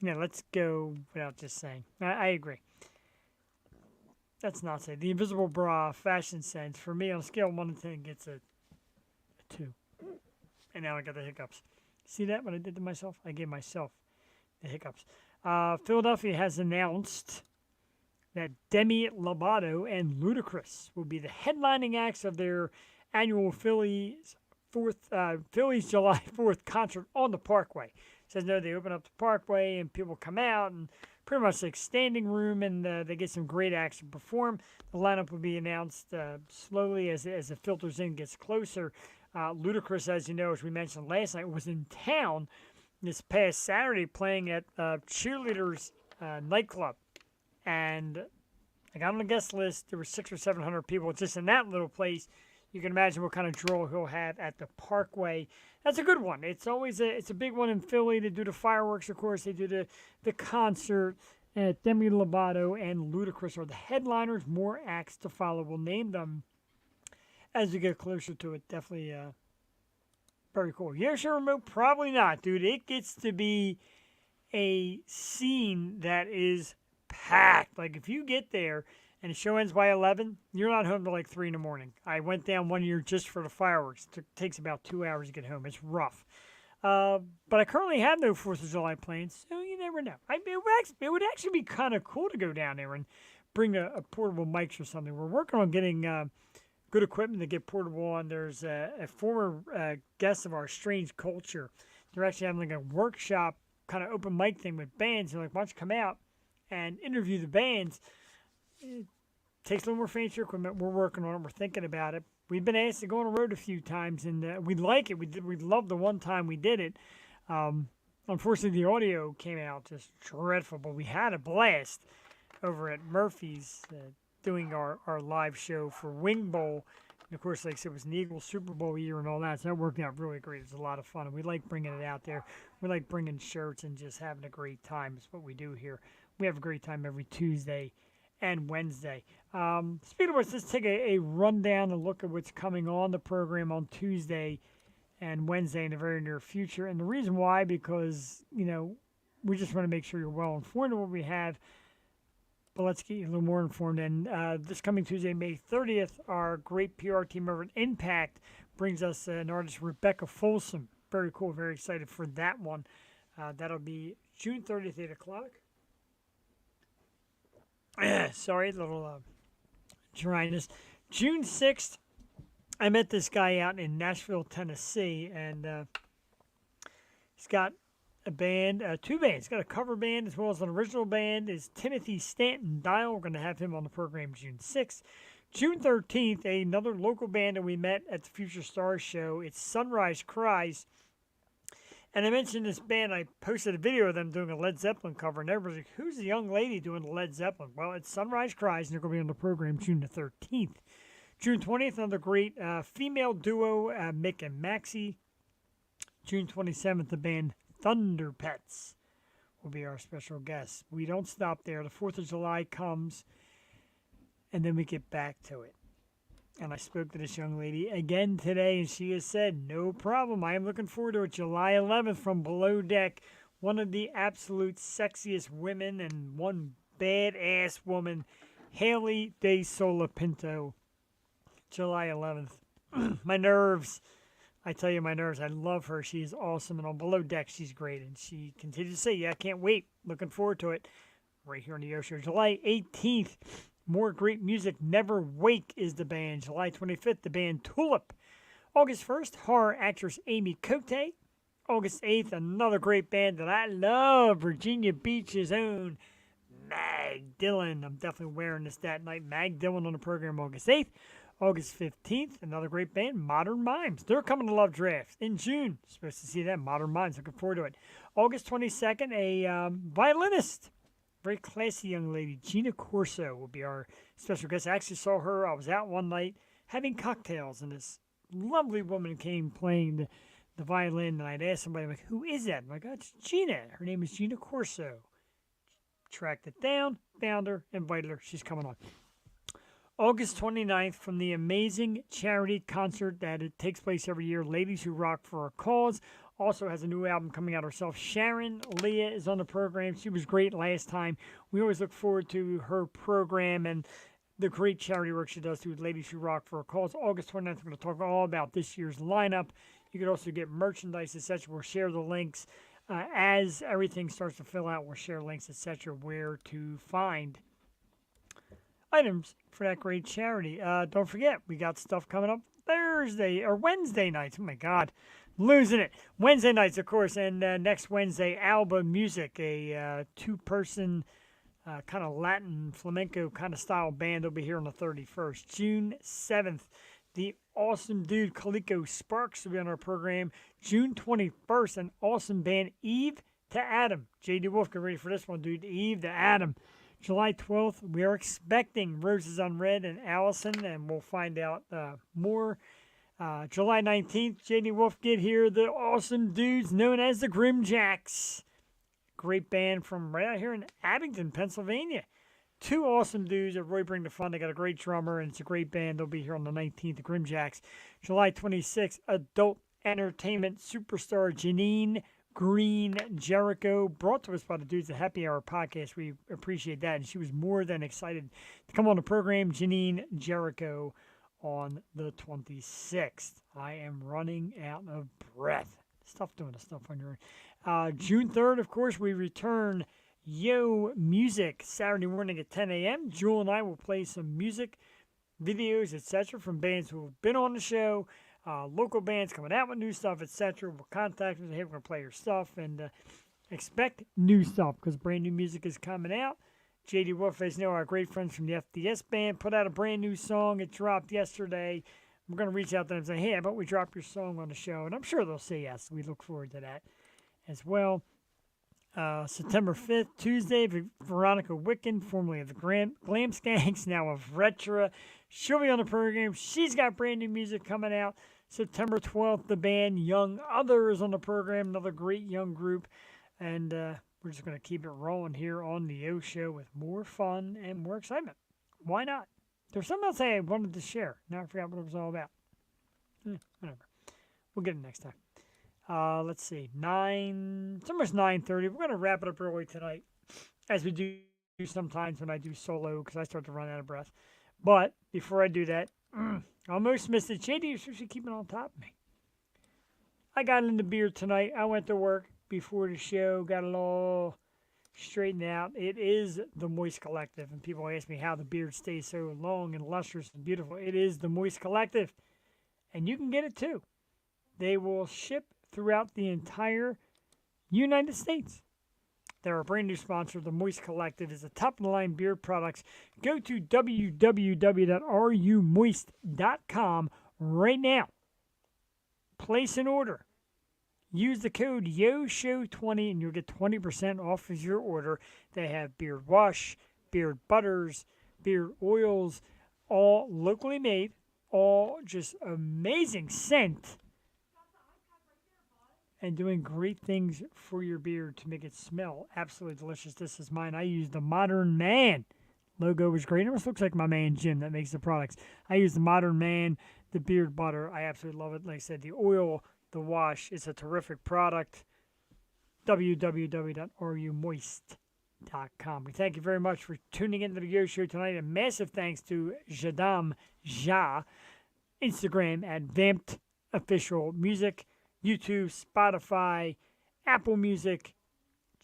yeah, let's go without just saying. I agree. That's not say the invisible bra fashion sense for me on a scale of 1 to 10 gets a 2. And now I got the hiccups. See that what I did to myself? I gave myself the hiccups. Philadelphia has announced that Demi Lovato and Ludacris will be the headlining acts of their annual Phillies July 4th concert on the Parkway. It says no, they open up the Parkway and people come out and pretty much like standing room, and they get some great acts to perform. The lineup will be announced slowly as it filters in, gets closer. Ludacris, as you know, as we mentioned last night, was in town this past Saturday playing at Cheerleaders nightclub. And I got on the guest list. There were 600 or 700 people just in that little place. You can imagine what kind of draw he'll have at the Parkway. That's a good one. It's always it's a big one in Philly. They do the fireworks, of course. They do the concert. Demi Lovato and Ludacris are the headliners. More acts to follow. We'll name them as we get closer to it. Definitely very cool. Yeah, sure, remote? Probably not, dude. It gets to be a scene that is packed. Like, if you get there and the show ends by 11, you're not home till like 3 in the morning. I went down one year just for the fireworks. It takes about 2 hours to get home. It's rough. But I currently have no 4th of July plans, so you never know. It would actually be kind of cool to go down there and bring a portable mics or something. We're working on getting good equipment to get portable on. There's a former guest of our Strange Culture. They're actually having like a workshop kind of open mic thing with bands. They're like, why don't you come out and interview the bands? It takes a little more fancy equipment. We're working on it. We're thinking about it. We've been asked to go on the road a few times, and we like it. We loved the one time we did it. Unfortunately, the audio came out just dreadful, but we had a blast over at Murphy's doing our live show for Wing Bowl. And of course, like I said, it was an Eagles Super Bowl year and all that, so that worked out really great. It was a lot of fun, and we like bringing it out there. We like bringing shirts and just having a great time. It's what we do here. We have a great time every Tuesday and Wednesday. Speaking of which, let's take a rundown and look at what's coming on the program on Tuesday and Wednesday in the very near future. And the reason why, because, we just want to make sure you're well informed of what we have. But let's get you a little more informed. And this coming Tuesday, May 30th, our great PR team over at Impact brings us an artist, Rebecca Folsom. Very cool. Very excited for that one. That'll be June 30th, 8 o'clock. Sorry, a little dryness. June 6th, I met this guy out in Nashville, Tennessee, and he's got a band, 2 bands. He's got a cover band as well as an original band. Is Timothy Stanton Dial. We're going to have him on the program June 6th. June 13th, another local band that we met at the Future Stars show. It's Sunrise Cries. And I mentioned this band. I posted a video of them doing a Led Zeppelin cover, and everybody's like, who's the young lady doing the Led Zeppelin? Well, it's Sunrise Cries, and they're going to be on the program June the 13th. June 20th, another great female duo, Mick and Maxie. June 27th, the band Thunder Pets will be our special guest. We don't stop there. The 4th of July comes, and then we get back to it. And I spoke to this young lady again today, and she has said, no problem. I am looking forward to it. July 11th from Below Deck. One of the absolute sexiest women and one badass woman, Haley De Sola Pinto. July 11th. My nerves. I tell you, my nerves. I love her. She's awesome. And on Below Deck, she's great. And she continues to say, yeah, I can't wait. Looking forward to it. Right here on the Yo Show. July 18th. More great music. Never Wake is the band. July 25th, the band Tulip. August 1st, horror actress Amy Cote. August 8th, another great band that I love, Virginia Beach's own Mag Dillon. I'm definitely wearing this that night. Mag Dillon on the program August 8th. August 15th, another great band, Modern Mimes. They're coming to Love Drafts in June. Supposed to see them, Modern Mimes. Looking forward to it. August 22nd, a violinist, very classy young lady, Gina Corso, will be our special guest. I actually saw her. I was out one night having cocktails, and this lovely woman came playing the violin, and I'd asked somebody, I'm like, who is that? I'm like, oh, it's Gina. Her name is Gina Corso. Tracked it down, found her, invited her. She's coming on. August 29th, from the amazing charity concert that it takes place every year, Ladies Who Rock for a Cause. Also has a new album coming out herself. Sharon Leah is on the program. She was great last time. We always look forward to her program and the great charity work she does through Ladies Who Rock for a Cause. August 29th, we're going to talk all about this year's lineup. You could also get merchandise, etc. We'll share the links. As everything starts to fill out, we'll share links, etc., where to find items for that great charity. Don't forget, we got stuff coming up Wednesday nights. Oh my God, losing it. Wednesday nights, of course, and next Wednesday, Alba Music, a two-person kind of Latin flamenco kind of style band will be here on the 31st. June 7th, the awesome dude Calico Sparks will be on our program. June 21st, an awesome band, Eve to Adam. J.D. Wolf, get ready for this one, dude. Eve to Adam. July 12th, we are expecting Roses on Red and Allison, and we'll find out more. July 19th, J.D. Wolf, get here. The awesome dudes known as the Grim Jacks. Great band from right out here in Abington, Pennsylvania. Two awesome dudes that really bring the fun. They got a great drummer, and it's a great band. They'll be here on the 19th, the Grim Jacks. July 26th, adult entertainment superstar Janine Green Jericho, brought to us by the dudes at Happy Hour Podcast. We appreciate that. And she was more than excited to come on the program. Janine Jericho on the 26th. I am running out of breath. Stop doing the stuff on your own. June 3rd, of course, we return Yo Music Saturday morning at 10 a.m. Jewel and I will play some music, videos, etc. from bands who have been on the show. Local bands coming out with new stuff, etc. We'll contact them. Hey, we're going to play your stuff and expect new stuff because brand new music is coming out. J.D. Wolf, as you know, our great friends from the FDS band, put out a brand new song. It dropped yesterday. We're going to reach out to them and say, hey, how about we drop your song on the show? And I'm sure they'll say yes. We look forward to that as well. September 5th, Tuesday, Veronica Wicken, formerly of the Glam Skanks, now of Retra. She'll be on the program. She's got brand new music coming out. September 12th, the band Young Others on the program, another great young group. And we're just going to keep it rolling here on the O Show with more fun and more excitement. Why not? There's something else I wanted to share. Now I forgot what it was all about. Whatever. We'll get it next time. Let's see. It's almost 9:30. We're going to wrap it up early tonight, as we do sometimes when I do solo, because I start to run out of breath. But before I do that, almost missed it. JD, you're supposed to keep it on top of me. I got into beer tonight. I went to work before the show, got it all straightened out. It is the Moist Collective, and people ask me how the beard stays so long and lustrous and beautiful. It is the Moist Collective, and you can get it too. They will ship throughout the entire United States. They're a brand new sponsor. The Moist Collective is a top-of-the-line beard products. Go to www.rumoist.com right now. Place an order. Use the code YOSHOW20 and you'll get 20% off of your order. They have beard wash, beard butters, beard oils, all locally made, all just amazing scent, and doing great things for your beard to make it smell absolutely delicious. This is mine. I use the Modern Man. Logo was great. It almost looks like my man Jim that makes the products. I use the Modern Man, the beard butter. I absolutely love it. Like I said, the oil, the wash, it's a terrific product. www.rumoist.com. We thank you very much for tuning into the Yo Show tonight. A massive thanks to ZsahDomme Zsah, Instagram at Vamped Official Music, YouTube, Spotify, Apple Music.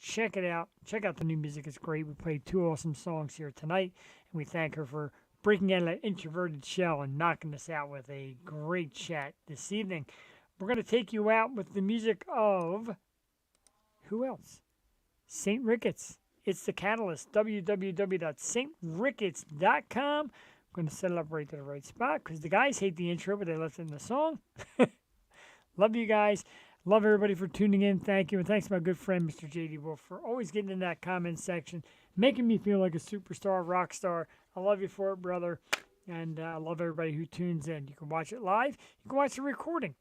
Check it out. Check out the new music. It's great. We played two awesome songs here tonight, and we thank her for breaking out of that introverted shell and knocking us out with a great chat this evening. We're going to take you out with the music of, who else? St. Ricketts. It's the Catalyst. www.stricketts.com. going to set it up right to the right spot because the guys hate the intro, but they left it in the song. Love you guys. Love everybody for tuning in. Thank you. And thanks to my good friend, Mr. J.D. Wolf, for always getting in that comment section, making me feel like a superstar, rock star. I love you for it, brother. And I love everybody who tunes in. You can watch it live. You can watch the recording.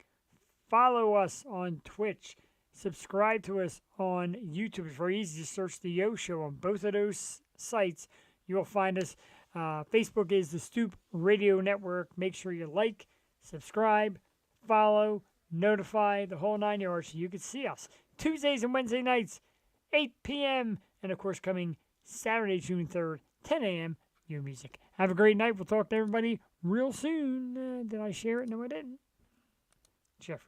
Follow us on Twitch. Subscribe to us on YouTube. It's very easy to search The Yo Show on both of those sites. You will find us. Facebook is the Stoop Radio Network. Make sure you like, subscribe, follow, notify, the whole 9 yards so you can see us. Tuesdays and Wednesday nights, 8 p.m. And, of course, coming Saturday, June 3rd, 10 a.m., Your Music. Have a great night. We'll talk to everybody real soon. Did I share it? No, I didn't. Jeffrey.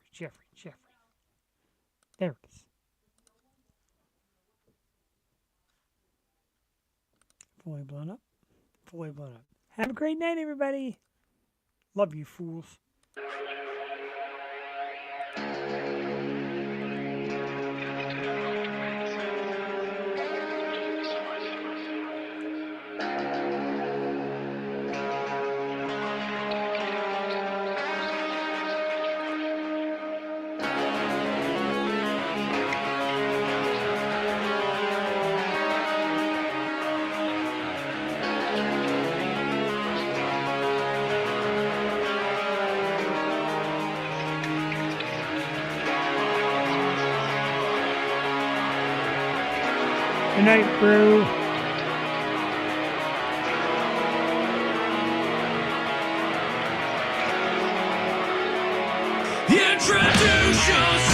There it is. Fully blown up. Have a great night, everybody. Love you, fools. Good night, bro. Introduce yourself.